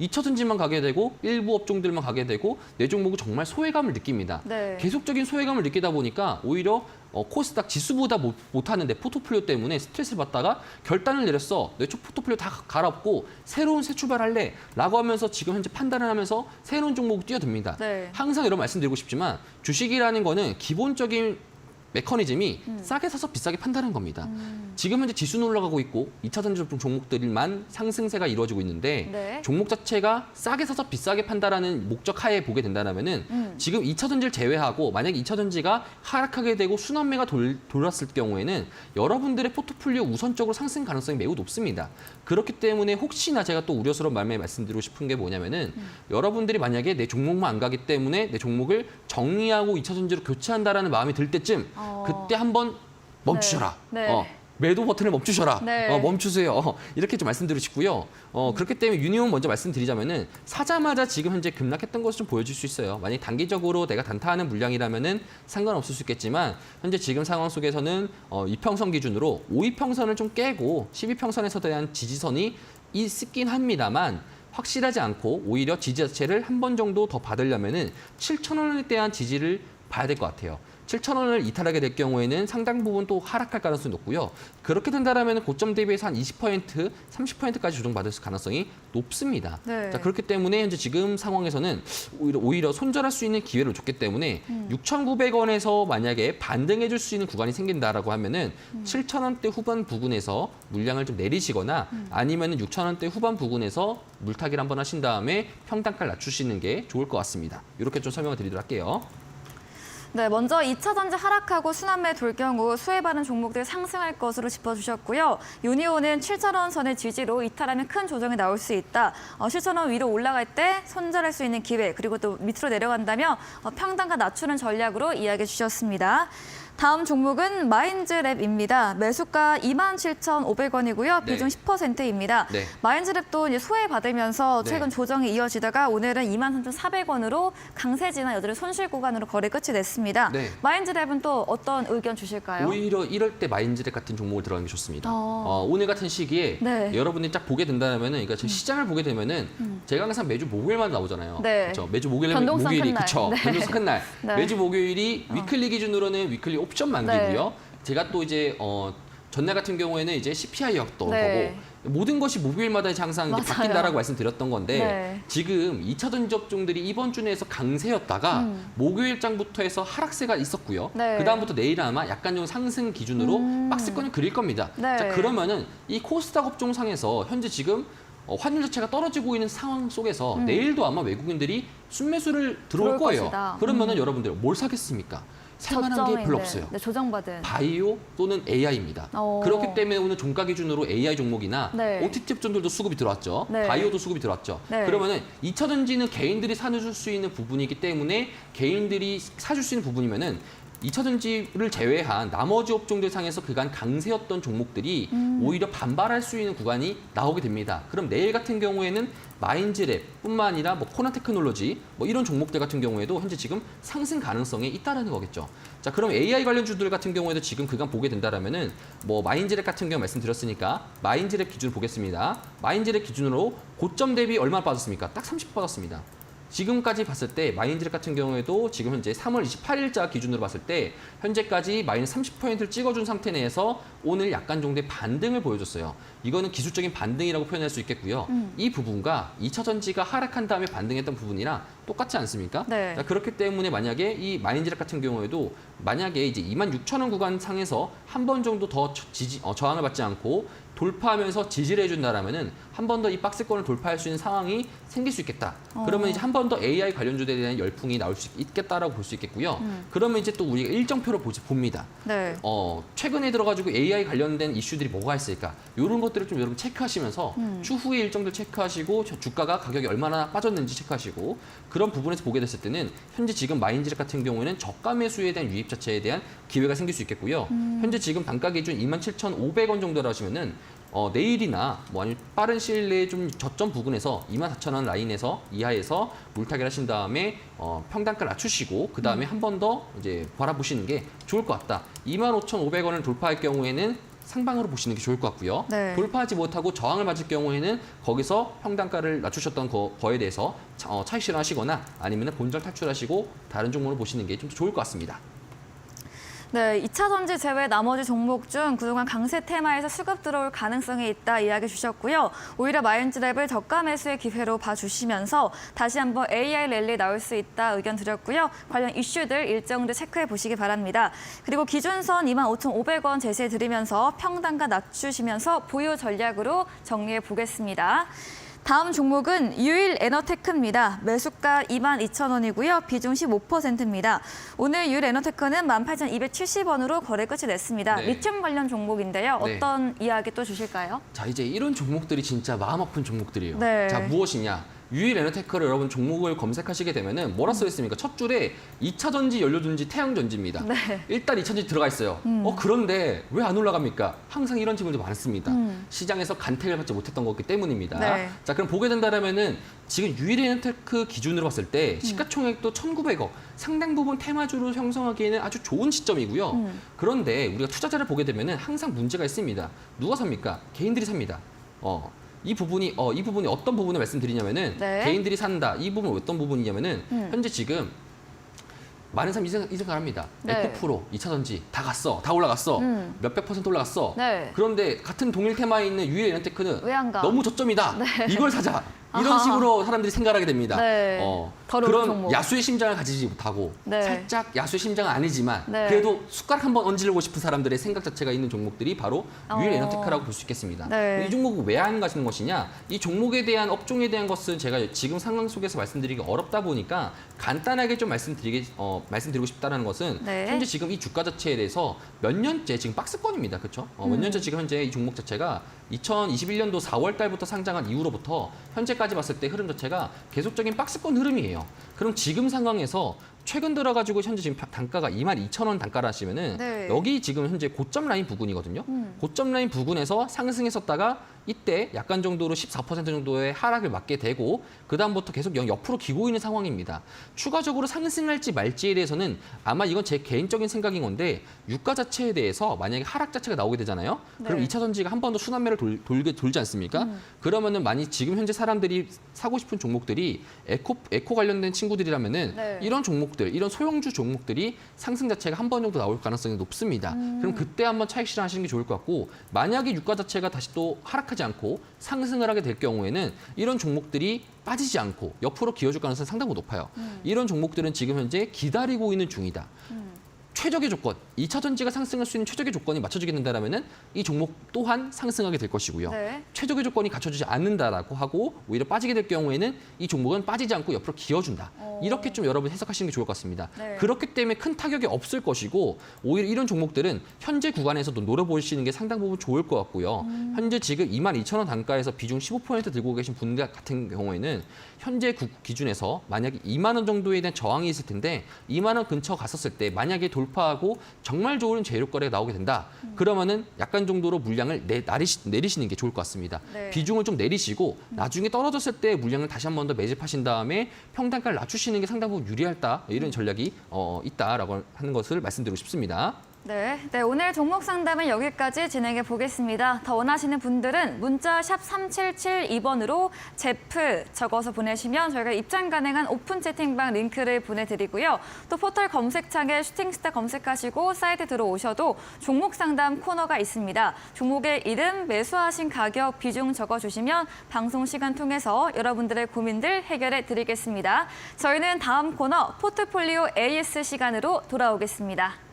2차전지만 가게 되고 일부 업종들만 가게 되고 내 종목은 정말 소외감을 느낍니다. 네. 계속적인 소외감을 느끼다 보니까 오히려 코스닥 지수보다 못하는데 포트폴리오 때문에 스트레스를 받다가 결단을 내렸어. 내 포트폴리오 다 갈아엎고 새로운 새 출발할래 라고 하면서 지금 현재 판단을 하면서 새로운 종목을 뛰어듭니다. 네. 항상 이런 말씀드리고 싶지만 주식이라는 거는 기본적인 메커니즘이 싸게 사서 비싸게 판다는 겁니다. 지금 현재 지수는 올라가고 있고 2차전지 종목들만 상승세가 이루어지고 있는데 네. 종목 자체가 싸게 사서 비싸게 판다라는 목적 하에 보게 된다면은 지금 2차전지를 제외하고 만약에 2차전지가 하락하게 되고 순환매가 돌았을 경우에는 여러분들의 포트폴리오 우선적으로 상승 가능성이 매우 높습니다. 그렇기 때문에 혹시나 제가 또 우려스러운 말씀드리고 싶은 게 뭐냐면은 여러분들이 만약에 내 종목만 안 가기 때문에 내 종목을 정리하고 2차전지로 교체한다라는 마음이 들 때쯤 그때 한번 멈추셔라. 네. 네. 매도 버튼을 멈추셔라. 네. 멈추세요. 이렇게 좀 말씀드리고 싶고요. 그렇기 때문에 유니온 먼저 말씀드리자면은 사자마자 지금 현재 급락했던 것을 좀 보여줄 수 있어요. 만약 단기적으로 내가 단타하는 물량이라면은 상관없을 수 있겠지만 현재 지금 상황 속에서는 이평선 기준으로 5이평선을 좀 깨고 12평선에서 대한 지지선이 있긴 합니다만 확실하지 않고 오히려 지지 자체를 한 번 정도 더 받으려면은 7,000원에 대한 지지를 봐야 될 것 같아요. 7,000원을 이탈하게 될 경우에는 상당 부분 또 하락할 가능성이 높고요. 그렇게 된다면 고점 대비해서 한 20%, 30%까지 조정받을 가능성이 높습니다. 네. 자, 그렇기 때문에 현재 지금 상황에서는 오히려 손절할 수 있는 기회를 줬기 때문에 6,900원에서 만약에 반등해 줄 수 있는 구간이 생긴다라고 하면은 7,000원대 후반 부근에서 물량을 좀 내리시거나 아니면은 6,000원대 후반 부근에서 물타기를 한번 하신 다음에 평단가를 낮추시는 게 좋을 것 같습니다. 이렇게 좀 설명을 드리도록 할게요. 네, 먼저 2차전지 하락하고 순환매 돌 경우 수혜받은 종목들이 상승할 것으로 짚어주셨고요. 유니온은 7,000원 선의 지지로 이탈하면 큰 조정이 나올 수 있다. 7,000원 위로 올라갈 때 손절할 수 있는 기회, 그리고 또 밑으로 내려간다면 평단가 낮추는 전략으로 이야기해 주셨습니다. 다음 종목은 마인즈랩입니다. 매수가 27,500원이고요. 비중 10%입니다. 네. 마인즈랩도 이제 소외받으면서 네. 최근 조정이 이어지다가 오늘은 23,400원으로 강세 진환 여전히 손실 구간으로 거래 끝이 냈습니다. 네. 마인즈랩은 또 어떤 의견 주실까요? 오히려 이럴 때 마인즈랩 같은 종목을 들어가는 게 좋습니다. 오늘 같은 시기에 네. 여러분들이 딱 보게 된다면은, 그러니까 시장을 보게 되면은 제가 항상 매주 목요일만 나오잖아요. 네. 그렇죠? 매주 목요일이 변동성 큰 날. 그렇죠. 네. 변동성 큰 날. 네. 매주 목요일이 위클리 기준으로는 위클리 옵션 만기고요. 네. 제가 또 이제 전날 같은 경우에는 이제 CPI였던 네. 거고 모든 것이 목요일마다 이제 항상 이제 맞아요. 바뀐다라고 말씀드렸던 건데 네. 지금 2차전지 업종들이 이번 주 내에서 강세였다가 목요일장부터 해서 하락세가 있었고요. 네. 그다음부터 내일은 아마 약간 좀 상승 기준으로 박스권을 그릴 겁니다. 네. 자, 그러면은 이 코스닥 업종상에서 현재 지금 환율 자체가 떨어지고 있는 상황 속에서 내일도 아마 외국인들이 순매수를 들어올 거예요. 것이다. 그러면은 여러분들 뭘 사겠습니까? 살만한 게 별로 없어요. 네, 조정받은. 바이오 또는 AI입니다. 그렇기 때문에 오늘 종가 기준으로 AI 종목이나 네. OTT 업종들도 수급이 들어왔죠. 네. 바이오도 수급이 들어왔죠. 네. 그러면은 2차전지는 개인들이 사줄 수 있는 부분이기 때문에 개인들이 사줄 수 있는 부분이면은 2차전지를 제외한 나머지 업종들 상에서 그간 강세였던 종목들이 오히려 반발할 수 있는 구간이 나오게 됩니다. 그럼 내일 같은 경우에는 마인즈랩뿐만 아니라 뭐 코나테크놀로지 뭐 이런 종목들 같은 경우에도 현재 지금 상승 가능성이 있다라는 거겠죠. 자, 그럼 AI 관련주들 같은 경우에도 지금 그간 보게 된다라면은 뭐 마인즈랩 같은 경우 말씀드렸으니까 마인즈랩 기준 보겠습니다. 마인즈랩 기준으로 고점 대비 얼마 빠졌습니까? 딱 30% 빠졌습니다. 지금까지 봤을 때 마인즈랩 같은 경우에도 지금 현재 3월 28일자 기준으로 봤을 때 현재까지 마이너스 30%를 찍어준 상태 내에서 오늘 약간 정도의 반등을 보여줬어요. 이거는 기술적인 반등이라고 표현할 수 있겠고요. 이 부분과 2차전지가 하락한 다음에 반등했던 부분이랑 똑같지 않습니까? 네. 자, 그렇기 때문에 만약에 이 마인즈랩 같은 경우에도 만약에 이제 26,000원 구간 상에서 한 번 정도 더 저항을 받지 않고 돌파하면서 지지를 해준다라면은 한 번 더 이 박스권을 돌파할 수 있는 상황이 생길 수 있겠다. 그러면 이제 한 번 더 AI 관련주들에 대한 열풍이 나올 수 있겠다라고 볼 수 있겠고요. 그러면 이제 또 우리가 일정표로 봅니다. 네. 최근에 들어가지고 AI 관련된 이슈들이 뭐가 있을까? 이런 것들을 좀 여러분 체크하시면서 추후의 일정들 체크하시고 주가가 가격이 얼마나 빠졌는지 체크하시고 그런 부분에서 보게 됐을 때는 현재 지금 마인즈랩 같은 경우에는 저가 매수에 대한 유입 자체에 대한 기회가 생길 수 있겠고요. 현재 지금 단가 기준 27,500원 정도로 하시면은 내일이나 뭐 아니면 빠른 시일 내에 좀 저점 부근에서 24,000원 라인에서 이하에서 물타기를 하신 다음에 평단가를 낮추시고 그 다음에 한 번 더 이제 바라보시는 게 좋을 것 같다. 25,500원을 돌파할 경우에는 상방으로 보시는 게 좋을 것 같고요. 네. 돌파하지 못하고 저항을 맞을 경우에는 거기서 평단가를 낮추셨던 거에 대해서 차익 실현하시거나 아니면 본전 탈출하시고 다른 종목을 보시는 게 좀 좋을 것 같습니다. 네, 2차 전지 제외 나머지 종목 중 그동안 강세 테마에서 수급 들어올 가능성이 있다 이야기 주셨고요. 오히려 마인드랩을 저가 매수의 기회로 봐주시면서 다시 한번 AI 랠리 나올 수 있다 의견 드렸고요. 관련 이슈들 일정도 체크해 보시기 바랍니다. 그리고 기준선 25,500원 제시해 드리면서 평단가 낮추시면서 보유 전략으로 정리해 보겠습니다. 다음 종목은 유일 에너테크입니다. 매수가 22,000원이고요. 비중 15%입니다. 오늘 유일 에너테크는 18,270원으로 거래 끝이 냈습니다. 네. 리튬 관련 종목인데요. 네. 어떤 이야기 또 주실까요? 자, 이제 이런 종목들이 진짜 마음 아픈 종목들이에요. 네. 자, 무엇이냐? 유일 에너테크를 여러분 종목을 검색하시게 되면은 뭐라 써 있습니까? 첫 줄에 2차 전지, 연료전지, 태양전지입니다. 네. 일단 2차 전지 들어가 있어요. 그런데 왜 안 올라갑니까? 항상 이런 질문도 많습니다. 시장에서 간택을 받지 못했던 거기 때문입니다. 네. 자, 그럼 보게 된다면은 지금 유일 에너테크 기준으로 봤을 때 시가총액도 1,900억, 상당 부분 테마주로 형성하기에는 아주 좋은 시점이고요. 그런데 우리가 투자자를 보게 되면은 항상 문제가 있습니다. 누가 삽니까? 개인들이 삽니다. 이 부분이 어떤 부분을 말씀드리냐면은 네. 개인들이 산다. 이 부분은 어떤 부분이냐면은 현재 지금 많은 사람이 이 생각을 합니다. 네. 에코프로, 2차 전지 다 갔어. 다 올라갔어. 몇백 % 올라갔어. 네. 그런데 같은 동일 테마에 있는 유일 에너테크는 왜 안 가? 너무 저점이다. 네. 이걸 사자. 이런 아하. 식으로 사람들이 생각을 하게 됩니다. 네. 덜 오른 그런 종목. 야수의 심장을 가지지 못하고 네. 살짝 야수의 심장은 아니지만 네. 그래도 숟가락 한번 얹으려고 싶은 사람들의 생각 자체가 있는 종목들이 바로 유일 에너테크라고 볼 수 있겠습니다. 네. 이 종목을 왜 하는 것이냐? 이 종목에 대한 업종에 대한 것은 제가 지금 상황 속에서 말씀드리기 어렵다 보니까 간단하게 좀 말씀드리고 싶다는 것은 네. 현재 지금 이 주가 자체에 대해서 몇 년째 지금 박스권입니다. 그렇죠? 몇 년째 지금 현재 이 종목 자체가 2021년도 4월 달부터 상장한 이후로부터 현재까지 봤을 때 흐름 자체가 계속적인 박스권 흐름이에요. 그럼 지금 상황에서 최근 들어가지고 현재 지금 단가가 22,000원 단가라 하시면은 네. 여기 지금 현재 고점 라인 부근이거든요. 고점 라인 부근에서 상승했었다가 이때 약간 정도로 14% 정도의 하락을 맞게 되고 그다음부터 계속 옆으로 기고 있는 상황입니다. 추가적으로 상승할지 말지에 대해서는 아마 이건 제 개인적인 생각인 건데 유가 자체에 대해서 만약에 하락 자체가 나오게 되잖아요. 그럼 네. 2차 전지가 한 번 더 순환매를 돌지 않습니까? 그러면은 만약 지금 현재 사람들이 사고 싶은 종목들이 에코 관련된 친구들이라면은 네. 이런 종목들, 이런 소형주 종목들이 상승 자체가 한 번 정도 나올 가능성이 높습니다. 그럼 그때 한번 차익 실현하시는 게 좋을 것 같고 만약에 유가 자체가 다시 또 하락하지 않고 상승을 하게 될 경우에는 이런 종목들이 빠지지 않고 옆으로 기어줄 가능성이 상당히 높아요. 이런 종목들은 지금 현재 기다리고 있는 중이다. 최적의 조건, 2차 전지가 상승할 수 있는 최적의 조건이 맞춰지게 된다면은 이 종목 또한 상승하게 될 것이고요. 네. 최적의 조건이 갖춰지지 않는다라고 하고 오히려 빠지게 될 경우에는 이 종목은 빠지지 않고 옆으로 기어준다. 이렇게 좀 여러분 해석하시는 게 좋을 것 같습니다. 네. 그렇기 때문에 큰 타격이 없을 것이고 오히려 이런 종목들은 현재 구간에서도 노려보시는 게 상당 부분 좋을 것 같고요. 현재 지금 22,000원 단가에서 비중 15% 들고 계신 분들 같은 경우에는 현재 기준에서 만약에 2만 원 정도에 대한 저항이 있을 텐데 2만 원 근처 갔었을 때 만약에 돌파하고 정말 좋은 재료거래가 나오게 된다. 그러면은 약간 정도로 물량을 내리시는 게 좋을 것 같습니다. 네. 비중을 좀 내리시고 나중에 떨어졌을 때 물량을 다시 한 번 더 매집하신 다음에 평단가를 낮추시는 게 상당 부분 유리하다. 이런 전략이 있다라고 하는 것을 말씀드리고 싶습니다. 네, 오늘 종목 상담은 여기까지 진행해 보겠습니다. 더 원하시는 분들은 문자 샵 3772번으로 제프 적어서 보내시면 저희가 입장 가능한 오픈 채팅방 링크를 보내드리고요. 또 포털 검색창에 슈팅스타 검색하시고 사이트 들어오셔도 종목 상담 코너가 있습니다. 종목의 이름, 매수하신 가격, 비중 적어주시면 방송 시간 통해서 여러분들의 고민들 해결해 드리겠습니다. 저희는 다음 코너 포트폴리오 AS 시간으로 돌아오겠습니다.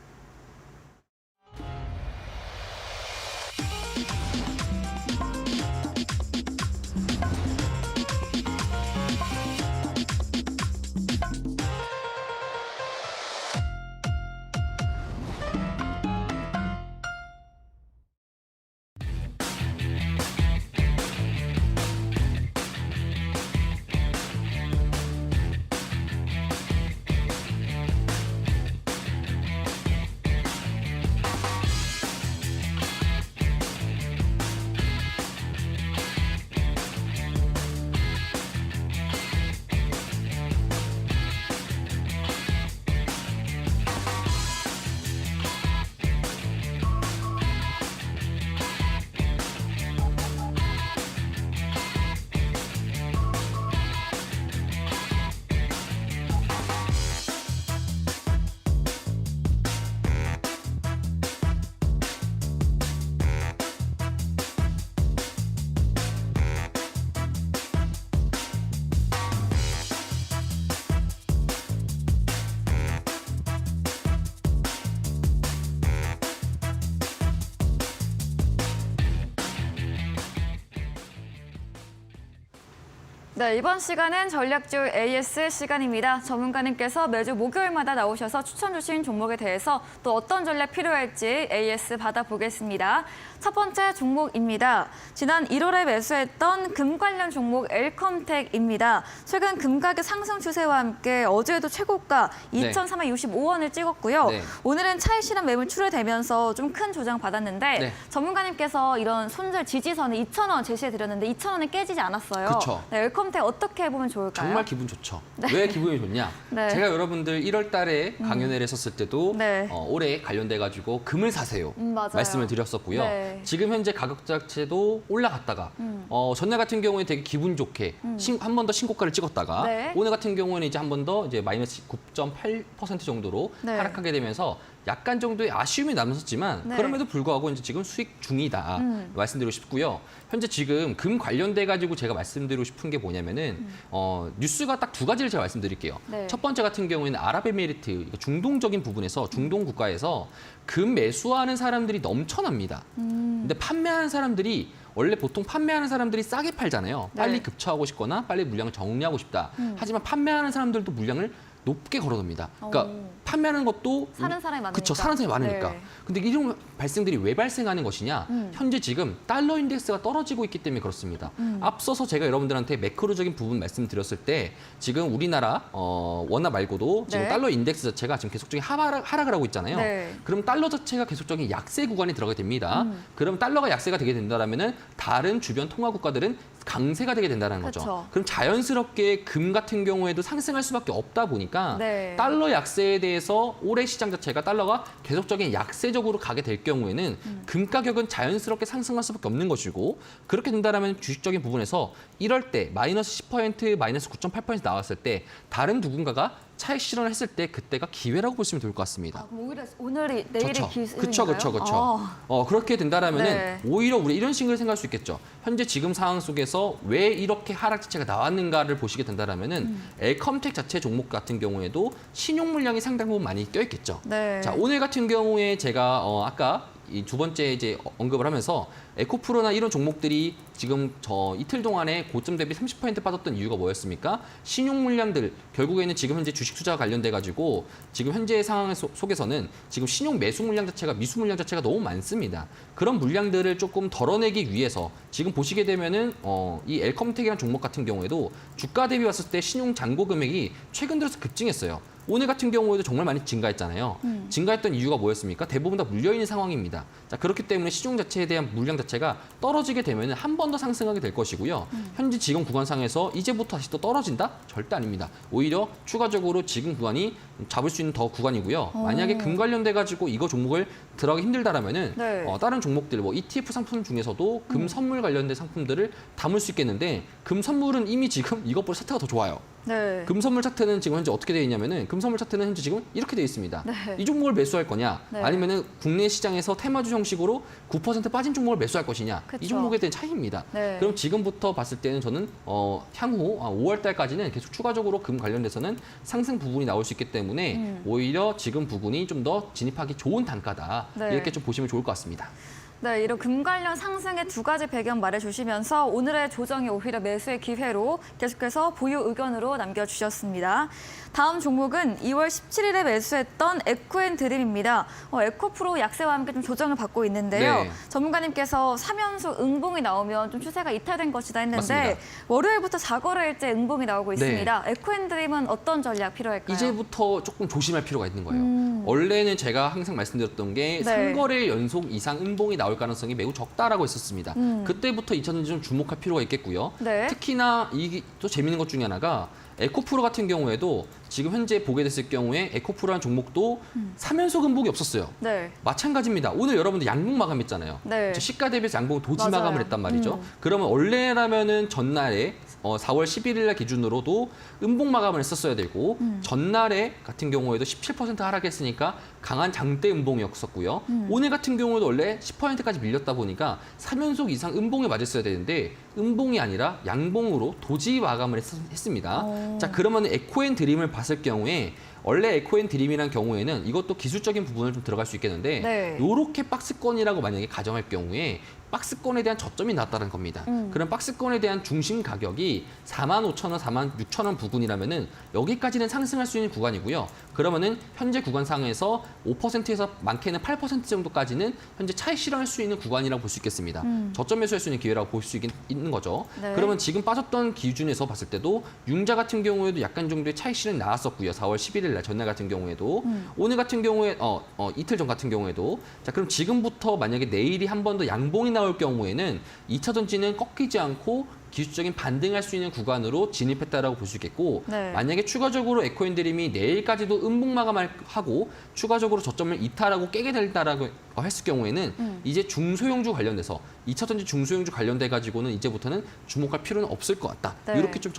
네, 이번 시간은 전략주 AS 시간입니다. 전문가님께서 매주 목요일마다 나오셔서 추천 주신 종목에 대해서 또 어떤 전략 필요할지 AS 받아보겠습니다. 첫 번째 종목입니다. 지난 1월에 매수했던 금 관련 종목 엘컴텍입니다. 최근 금 가격 상승 추세와 함께 어제도 최고가 2,365원을 찍었고요. 네. 오늘은 차익 실현 매물 출회되면서 좀 큰 조정 받았는데 네. 전문가님께서 이런 손절 지지선을 2,000원 제시해드렸는데 2,000원은 깨지지 않았어요. 그쵸. 네, 엘컴텍 어떻게 해보면 좋을까요? 정말 기분 좋죠. 왜 기분이 좋냐? 네. 제가 여러분들 1월 달에 강연회를 했었을 때도 네. 올해 관련돼가지고 금을 사세요. 맞아요. 말씀을 드렸었고요. 네. 지금 현재 가격 자체도 올라갔다가 전날 같은 경우에 되게 기분 좋게 한 번 더 신고가를 찍었다가 네. 오늘 같은 경우는 이제 한 번 더 이제 마이너스 9.8% 정도로 네. 하락하게 되면서 약간 정도의 아쉬움이 남았었지만 네. 그럼에도 불구하고 이제 지금 수익 중이다 말씀드리고 싶고요. 현재 지금 금 관련돼 가지고 제가 말씀드리고 싶은 게 뭐냐면은 뉴스가 딱 두 가지를 제가 말씀드릴게요. 네. 첫 번째 같은 경우에는 아랍에미리트 중동적인 부분에서 중동 국가에서 금 매수하는 사람들이 넘쳐납니다. 근데 판매하는 사람들이 원래 보통 판매하는 사람들이 싸게 팔잖아요. 네. 빨리 급처하고 싶거나 빨리 물량을 정리하고 싶다. 하지만 판매하는 사람들도 물량을 높게 걸어놓습니다. 그러니까 판매하는 것도 사는 사람이 많으니까. 그렇죠. 사는 사람이 많으니까. 네. 근데 이런 발생들이 왜 발생하는 것이냐? 현재 지금 달러 인덱스가 떨어지고 있기 때문에 그렇습니다. 앞서서 제가 여러분들한테 매크로적인 부분 말씀드렸을 때 지금 우리나라 원화 말고도 지금 네. 달러 인덱스 자체가 지금 계속적인 하락을 하고 있잖아요. 네. 그럼 달러 자체가 계속적인 약세 구간에 들어가게 됩니다. 그럼 달러가 약세가 되게 된다면은 다른 주변 통화 국가들은 강세가 되게 된다는 거죠. 그쵸. 그럼 자연스럽게 금 같은 경우에도 상승할 수밖에 없다 보니까 네. 달러 약세에 대해서 올해 시장 자체가 달러가 계속적인 약세적으로 가게 될 경우에는 금 가격은 자연스럽게 상승할 수밖에 없는 것이고 그렇게 된다면 주식적인 부분에서 1월 때 마이너스 10%, 마이너스 9.8% 나왔을 때 다른 누군가가 차익 실현을 했을 때 그때가 기회라고 보시면 좋을 것 같습니다. 아, 그럼 오히려 오늘이 내일이 기술인가요? 그렇죠. 그렇게 된다라면은 네. 오히려 우리 이런 식으로 생각할 수 있겠죠. 현재 지금 상황 속에서 왜 이렇게 하락 자체가 나왔는가를 보시게 된다라면은 엘컴텍 자체 종목 같은 경우에도 신용 물량이 상당 부분 많이 껴 있겠죠. 네. 자, 오늘 같은 경우에 제가 아까 이 두 번째 이제 언급을 하면서 에코프로나 이런 종목들이 지금 이틀 동안에 고점 대비 30% 빠졌던 이유가 뭐였습니까? 신용 물량들 결국에는 지금 현재 주식 투자와 관련돼 가지고 지금 현재 상황 속에서는 지금 신용 매수 물량 자체가 미수 물량 자체가 너무 많습니다. 그런 물량들을 조금 덜어내기 위해서 지금 보시게 되면은 이 엘컴텍이라는 종목 같은 경우에도 주가 대비 봤을 때 신용 잔고 금액이 최근 들어서 급증했어요. 오늘 같은 경우에도 정말 많이 증가했잖아요. 증가했던 이유가 뭐였습니까? 대부분 다 물려있는 상황입니다. 자, 그렇기 때문에 시중 자체에 대한 물량 자체가 떨어지게 되면 한 번 더 상승하게 될 것이고요. 현재 지금 구간상에서 이제부터 다시 또 떨어진다? 절대 아닙니다. 오히려 추가적으로 지금 구간이 잡을 수 있는 더 구간이고요. 만약에 금 관련돼 가지고 이거 종목을 들어가기 힘들다라면은 네. 다른 종목들 뭐 ETF 상품 중에서도 금 선물 관련된 상품들을 담을 수 있겠는데 금 선물은 이미 지금 이것보다 차트가 더 좋아요. 네. 금 선물 차트는 지금 현재 어떻게 되어 있냐면은 금 선물 차트는 현재 지금 이렇게 되어 있습니다. 네. 이 종목을 매수할 거냐, 네. 아니면은 국내 시장에서 테마주 형식으로 9% 빠진 종목을 매수할 것이냐, 그쵸. 이 종목에 대한 차이입니다. 네. 그럼 지금부터 봤을 때는 저는 향후 5월 달까지는 계속 추가적으로 금 관련돼서는 상승 부분이 나올 수 있기 때문에 오히려 지금 부분이 좀 더 진입하기 좋은 단가다. 네. 이렇게 좀 보시면 좋을 것 같습니다. 네, 이런 금 관련 상승의 두 가지 배경 말해주시면서 오늘의 조정이 오히려 매수의 기회로 계속해서 보유 의견으로 남겨주셨습니다. 다음 종목은 2월 17일에 매수했던 에코앤드림입니다. 에코프로 약세와 함께 좀 조정을 받고 있는데요. 네. 전문가님께서 3연속 응봉이 나오면 좀 추세가 이탈된 것이다 했는데 맞습니다. 월요일부터 4거래일째 응봉이 나오고 네. 있습니다. 에코앤드림은 어떤 전략 필요할까요? 이제부터 조금 조심할 필요가 있는 거예요. 원래는 제가 항상 말씀드렸던 게 네. 3거래 연속 이상 음봉이 나올 가능성이 매우 적다라고 했었습니다. 그때부터 2000년 좀 주목할 필요가 있겠고요. 네. 특히나 이게 또 재밌는 것 중에 하나가 에코프로 같은 경우에도 지금 현재 보게 됐을 경우에 에코프로라는 종목도 3연속 음봉이 없었어요. 네. 마찬가지입니다. 오늘 여러분들 양봉 마감했잖아요. 네. 그렇죠? 시가 대비해서 양봉 도지 맞아요. 마감을 했단 말이죠. 그러면 원래라면은 전날에 4월 11일 날 기준으로도 음봉 마감을 했었어야 되고 전날에 같은 경우에도 17% 하락했으니까 강한 장대 음봉이었었고요. 오늘 같은 경우도 원래 10%까지 밀렸다 보니까 3연속 이상 음봉에 맞았어야 되는데 음봉이 아니라 양봉으로 도지 마감을 했습니다. 자, 그러면 에코앤드림을 봤을 경우에 원래 에코앤드림이라는 경우에는 이것도 기술적인 부분을 좀 들어갈 수 있겠는데 네. 요렇게 박스권이라고 만약에 가정할 경우에 박스권에 대한 저점이 낮다는 겁니다. 그럼 박스권에 대한 중심 가격이 45,000원, 46,000원 부근이라면은 여기까지는 상승할 수 있는 구간이고요. 그러면은 현재 구간상에서 5%에서 많게는 8% 정도까지는 현재 차익 실현할 수 있는 구간이라고 볼 수 있겠습니다. 저점 매수할 수 있는 기회라고 볼 수 있는 거죠. 네. 그러면 지금 빠졌던 기준에서 봤을 때도 융자 같은 경우에도 약간 정도의 차익 실현이 나왔었고요. 4월 11일 날 전날 같은 경우에도 오늘 같은 경우에 이틀 전 같은 경우에도 자 그럼 지금부터 만약에 내일이 한 번 더 양봉이 나올 경우에는 2차 전지는 꺾이지 않고 기술적인 반등할 수 있는 구간으로 진입했다라고 볼 수 있겠고 네. 만약에 추가적으로 에코인드림이 내일까지도 음봉 마감하고 추가적으로 저점을 이탈하고 깨게 된다라고 했을 경우에는 이제 중소형주 관련돼서 2차 전지 중소형주 관련돼 가지고는 이제부터는 주목할 필요는 없을 것 같다. 네. 이렇게 좀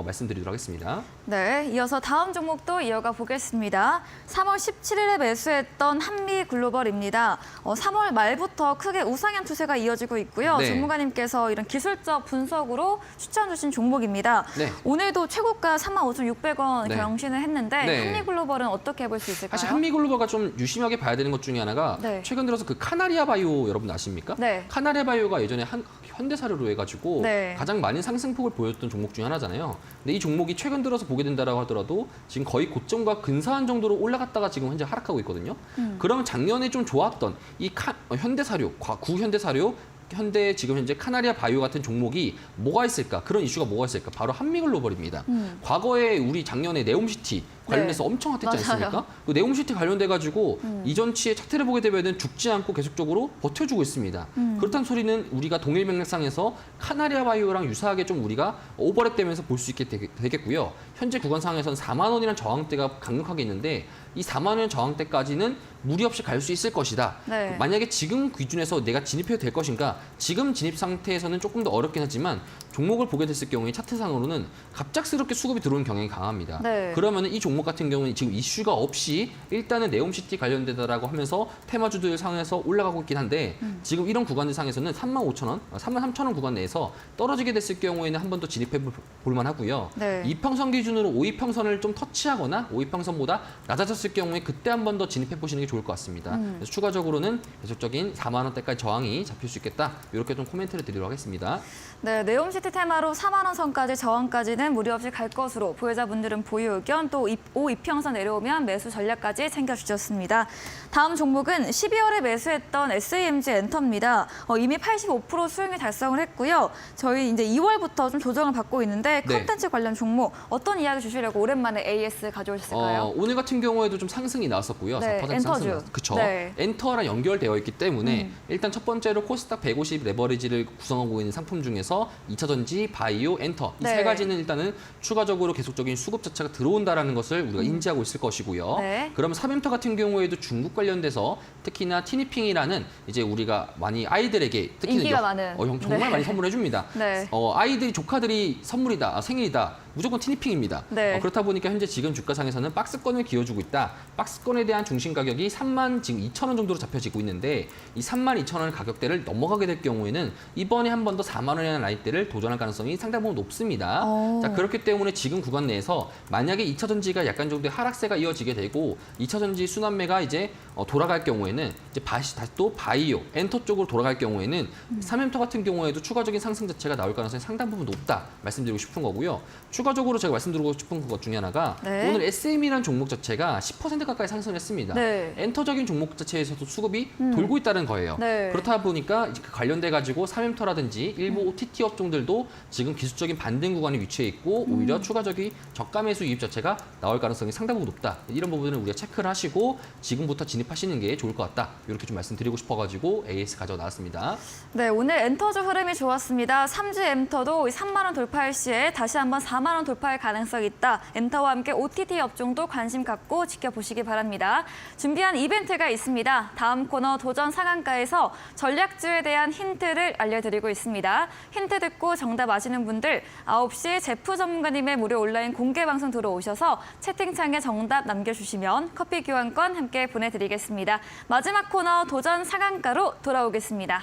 말씀드리도록 하겠습니다. 네, 이어서 다음 종목도 이어가 보겠습니다. 3월 17일에 매수했던 한미글로벌입니다. 3월 말부터 크게 우상향 추세가 이어지고 있고요. 네. 전문가님께서 이런 기술적 분석으로 추천 주신 종목입니다. 네. 오늘도 최고가 35,600원 네. 경신을 했는데 네. 한미글로벌은 어떻게 볼 수 있을까요? 사실 한미글로벌가 좀 유심하게 봐야 되는 것 중에 하나가 네. 최근 들어서 그 카나리아 바이오 여러분 아십니까? 네. 카나리아 바이오가 예전에 현대사료로 해가지고 네. 가장 많은 상승폭을 보였던 종목 중에 하나잖아요. 근데 이 종목이 최근 들어서 보게 된다라고 하더라도 지금 거의 고점과 근사한 정도로 올라갔다가 지금 현재 하락하고 있거든요. 그러면 작년에 좀 좋았던 이 현대사료, 구현대사료 현대 지금 현재 카나리아 바이오 같은 종목이 뭐가 있을까? 그런 이슈가 뭐가 있을까? 바로 한미글로벌입니다. 과거에 우리 작년에 네옴시티 관련해서 네. 엄청 핫했지 맞아요. 않습니까? 그 네옴시티 관련돼 가지고 이전치의 차트를 보게 되면은 죽지 않고 계속적으로 버텨주고 있습니다. 그렇다는 소리는 우리가 동일 맥락상에서 카나리아 바이오랑 유사하게 좀 우리가 오버랩되면서 볼 수 있게 되겠고요. 현재 구간상에서는 4만 원이라는 저항대가 강력하게 있는데 이 4만 원 저항대까지는 무리 없이 갈 수 있을 것이다. 네. 만약에 지금 기준에서 내가 진입해도 될 것인가? 지금 진입 상태에서는 조금 더 어렵긴 하지만 종목을 보게 됐을 경우에 차트상으로는 갑작스럽게 수급이 들어오는 경향이 강합니다. 네. 그러면은 이 종목 같은 경우는 지금 이슈가 없이 일단은 네옴시티 관련되다라고 하면서 테마주들 상에서 올라가고 있긴 한데 지금 이런 구간들 상에서는 35,000원, 33,000원 구간 내에서 떨어지게 됐을 경우에는 한 번 더 진입해 볼 만하고요. 네. 이평선 기준으로 5이평선을 좀 터치하거나 5이평선보다 낮아졌을 경우에 그때 한 번 더 진입해 보시는 게 좋을 것 같습니다. 그래서 추가적으로는 계속적인 4만 원대까지 저항이 잡힐 수 있겠다. 이렇게 좀 코멘트를 드리도록 하겠습니다. 네, 네옴시티 테마로 4만 원 선까지 저항까지는 무리 없이 갈 것으로 보유자분들은 보유 의견 또 5이평선 내려오면 매수 전략까지 챙겨주셨습니다. 다음 종목은 12월에 매수했던 SEMG 엔터입니다. 이미 85% 수익을 달성을 했고요. 저희 이제 2월부터 좀 조정을 받고 있는데 네. 컨텐츠 관련 종목 어떤 이야기 주시려고 오랜만에 AS 가져오셨을까요? 오늘 같은 경우에도 좀 상승이 나왔었고요. 네, 4% 엔터주. 상승. 그렇죠. 네. 엔터랑 연결되어 있기 때문에 일단 첫 번째로 코스닥 150 레버리지를 구성하고 있는 상품 중에서 2차 전지, 바이오, 엔터 이 세 네. 가지는 일단은 추가적으로 계속적인 수급 자체가 들어온다라는 것을 우리가 인지하고 있을 것이고요. 네. 그러면 삼엠터 같은 경우에도 중국 관련돼서 특히나 티니핑이라는 이제 우리가 많이 아이들에게 특히나 인기가 많은. 정말 네. 많이 선물해 줍니다. 네. 아이들이 조카들이 선물이다, 생일이다. 무조건 티니핑입니다. 네. 그렇다 보니까 현재 지금 주가상에서는 박스권을 기어주고 있다. 박스권에 대한 중심 가격이 3만 지금 2천 원 정도로 잡혀지고 있는데 이 3만 2천 원 가격대를 넘어가게 될 경우에는 이번에 한 번 더 4만 원이라는 라인대를 도전할 가능성이 상당 부분 높습니다. 오. 자 그렇기 때문에 지금 구간 내에서 만약에 2차 전지가 약간 정도의 하락세가 이어지게 되고 2차 전지 순환매가 이제 돌아갈 경우에는 이제 다시 또 바이오, 엔터 쪽으로 돌아갈 경우에는 3엠터 같은 경우에도 추가적인 상승 자체가 나올 가능성이 상당 부분 높다 말씀드리고 싶은 거고요. 추가적으로 제가 말씀드리고 싶은 것 중에 하나가 네. 오늘 SM이라는 종목 자체가 10% 가까이 상승했습니다. 네. 엔터적인 종목 자체에서도 수급이 돌고 있다는 거예요. 네. 그렇다 보니까 그 관련돼 가지고 3엠터라든지 일부 OTT 업종들도 지금 기술적인 반등 구간에 위치해 있고 오히려 추가적인 저가 매수 이입 자체가 나올 가능성이 상당 부분 높다. 이런 부분을 우리가 체크를 하시고 지금부터 진입하시는 게 좋을 것 같다. 이렇게 좀 말씀드리고 싶어가지고 AS 가져 나왔습니다. 네, 오늘 엔터주 흐름이 좋았습니다. 3주 엔터도 3만 원 돌파할 시에 다시 한번 4만 원 돌파할 가능성이 있다. 엔터와 함께 OTT 업종도 관심 갖고 지켜보시기 바랍니다. 준비한 이벤트가 있습니다. 다음 코너 도전 상한가에서 전략주에 대한 힌트를 알려드리고 있습니다. 힌트 듣고 정답 아시는 분들 9시 제프 전문가님의 무료 온라인 공개 방송 들어오셔서 채팅창에 정답 남겨주시면 커피 교환권 함께 보내드리겠습니다. 마지막 코너 도전 상한가로 돌아오겠습니다.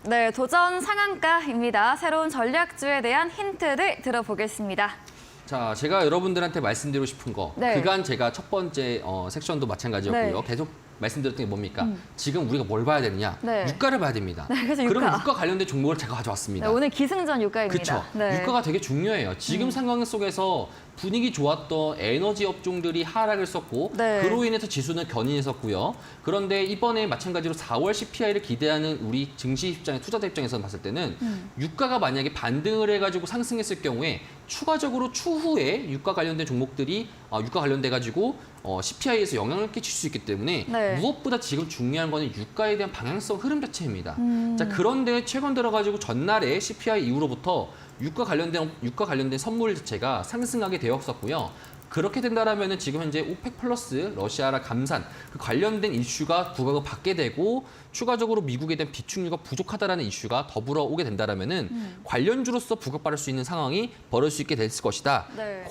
네, 도전 상한가입니다. 새로운 전략주에 대한 힌트를 들어보겠습니다. 자, 자, 제가 여러분들한테 말씀드리고 싶은 거 네. 그간 제가 첫 번째 섹션도 마찬가지였고요. 네. 계속 말씀드렸던 게 뭡니까? 지금 우리가 뭘 봐야 되느냐? 네. 유가를 봐야 됩니다. 네, 그래서 그러면 유가 관련된 종목을 제가 가져왔습니다. 네, 오늘 기승전 유가입니다. 그렇죠. 유가가 되게 중요해요. 지금 상황 속에서 분위기 좋았던 에너지 업종들이 하락을 썼고 네. 그로 인해서 지수는 견인했었고요. 그런데 이번에 마찬가지로 4월 CPI를 기대하는 우리 증시 입장의 투자자 입장에서 봤을 때는 유가가 만약에 반등을 해가지고 상승했을 경우에 추가적으로 추후에 유가 관련된 종목들이 유가 관련돼 가지고 CPI에서 영향을 끼칠 수 있기 때문에 네. 무엇보다 지금 중요한 거는 유가에 대한 방향성 흐름 자체입니다. 자, 그런데 최근 들어가지고 전날에 CPI 이후로부터 유가 관련된 선물 자체가 상승하게 되었었고요. 그렇게 된다라면은 지금 현재 오펙 플러스 러시아랑 감산 그 관련된 이슈가 부각을 받게 되고 추가적으로 미국에 대한 비축유가 부족하다라는 이슈가 더불어 오게 된다라면은 관련주로서 부각받을 수 있는 상황이 벌어질 수 있게 될 것이다. 네.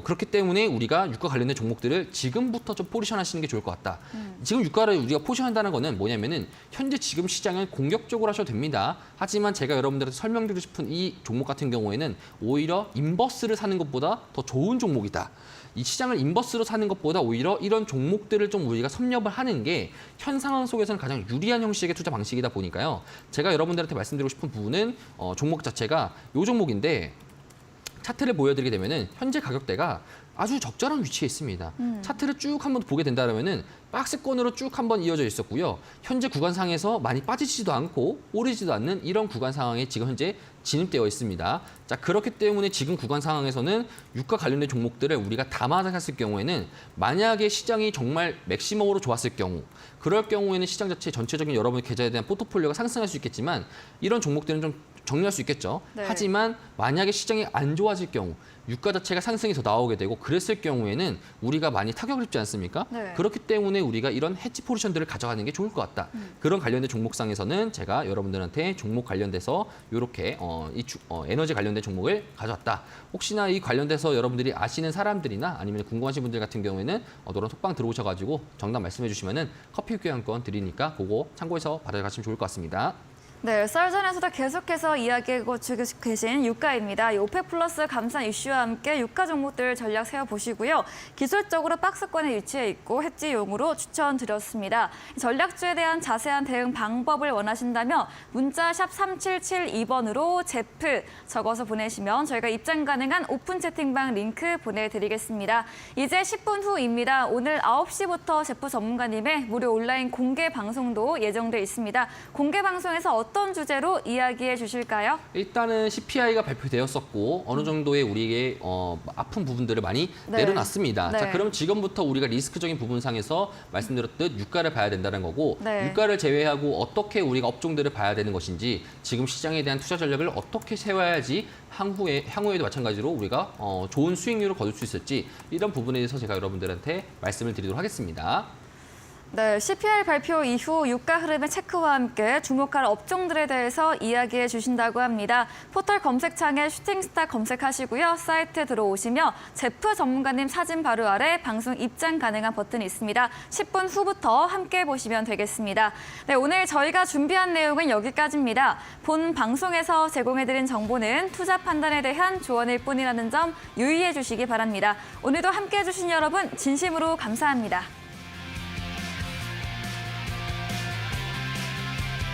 그렇기 때문에 우리가 유가 관련된 종목들을 지금부터 좀 포지션하시는 게 좋을 것 같다. 지금 유가를 우리가 포지션한다는 거는 뭐냐면은 현재 지금 시장을 공격적으로 하셔도 됩니다. 하지만 제가 여러분들한테 설명드리고 싶은 이 종목 같은 경우에는 오히려 인버스를 사는 것보다 더 좋은 종목이다. 이 시장을 인버스로 사는 것보다 오히려 이런 종목들을 좀 우리가 섭렵을 하는 게 현 상황 속에서는 가장 유리한 형식의 투자 방식이다 보니까요. 제가 여러분들한테 말씀드리고 싶은 부분은 종목 자체가 이 종목인데 차트를 보여드리게 되면은 현재 가격대가 아주 적절한 위치에 있습니다. 차트를 쭉 한번 보게 된다면은 박스권으로 쭉 한번 이어져 있었고요. 현재 구간상에서 많이 빠지지도 않고 오르지도 않는 이런 구간 상황에 지금 현재 진입되어 있습니다. 자, 그렇기 때문에 지금 구간 상황에서는 유가 관련된 종목들을 우리가 담아갔을 경우에는 만약에 시장이 정말 맥시멈으로 좋았을 경우 그럴 경우에는 시장 자체 전체적인 여러분의 계좌에 대한 포트폴리오가 상승할 수 있겠지만 이런 종목들은 좀 정리할 수 있겠죠. 네. 하지만 만약에 시장이 안 좋아질 경우 유가 자체가 상승이 더 나오게 되고 그랬을 경우에는 우리가 많이 타격을 입지 않습니까? 네. 그렇기 때문에 우리가 이런 해지 포지션들을 가져가는 게 좋을 것 같다. 그런 관련된 종목상에서는 제가 여러분들한테 종목 관련돼서 이렇게 에너지 관련된 종목을 가져왔다. 혹시나 이 관련돼서 여러분들이 아시는 사람들이나 아니면 궁금하신 분들 같은 경우에는 노란 톡방 들어오셔가지고 정답 말씀해 주시면은 커피 교환권 드리니까 그거 참고해서 받아가시면 좋을 것 같습니다. 네, 썰전에서도 계속해서 이야기하고 계신 유가입니다. 이 오펙 플러스 감산 이슈와 함께 유가 종목들 전략 세워보시고요. 기술적으로 박스권에 위치해 있고 해지용으로 추천드렸습니다. 전략주에 대한 자세한 대응 방법을 원하신다면 문자 샵 3772번으로 제프 적어서 보내시면 저희가 입장 가능한 오픈 채팅방 링크 보내드리겠습니다. 이제 10분 후입니다. 오늘 9시부터 제프 전문가님의 무료 온라인 공개 방송도 예정돼 있습니다. 공개 방송에서 어떤 주제로 이야기해 주실까요? 일단은 CPI가 발표되었었고 어느 정도의 우리의 아픈 부분들을 많이 네. 내려놨습니다. 네. 자, 그럼 지금부터 우리가 리스크적인 부분상에서 말씀드렸듯 유가를 봐야 된다는 거고 네. 유가를 제외하고 어떻게 우리가 업종들을 봐야 되는 것인지 지금 시장에 대한 투자 전략을 어떻게 세워야지 향후에도 마찬가지로 우리가 좋은 수익률을 거둘 수 있을지 이런 부분에 대해서 제가 여러분들한테 말씀을 드리도록 하겠습니다. 네, CPI 발표 이후 유가 흐름의 체크와 함께 주목할 업종들에 대해서 이야기해 주신다고 합니다. 포털 검색창에 슈팅스타 검색하시고요. 사이트 들어오시면 제프 전문가님 사진 바로 아래 방송 입장 가능한 버튼이 있습니다. 10분 후부터 함께 보시면 되겠습니다. 네, 오늘 저희가 준비한 내용은 여기까지입니다. 본 방송에서 제공해드린 정보는 투자 판단에 대한 조언일 뿐이라는 점 유의해 주시기 바랍니다. 오늘도 함께해 주신 여러분 진심으로 감사합니다.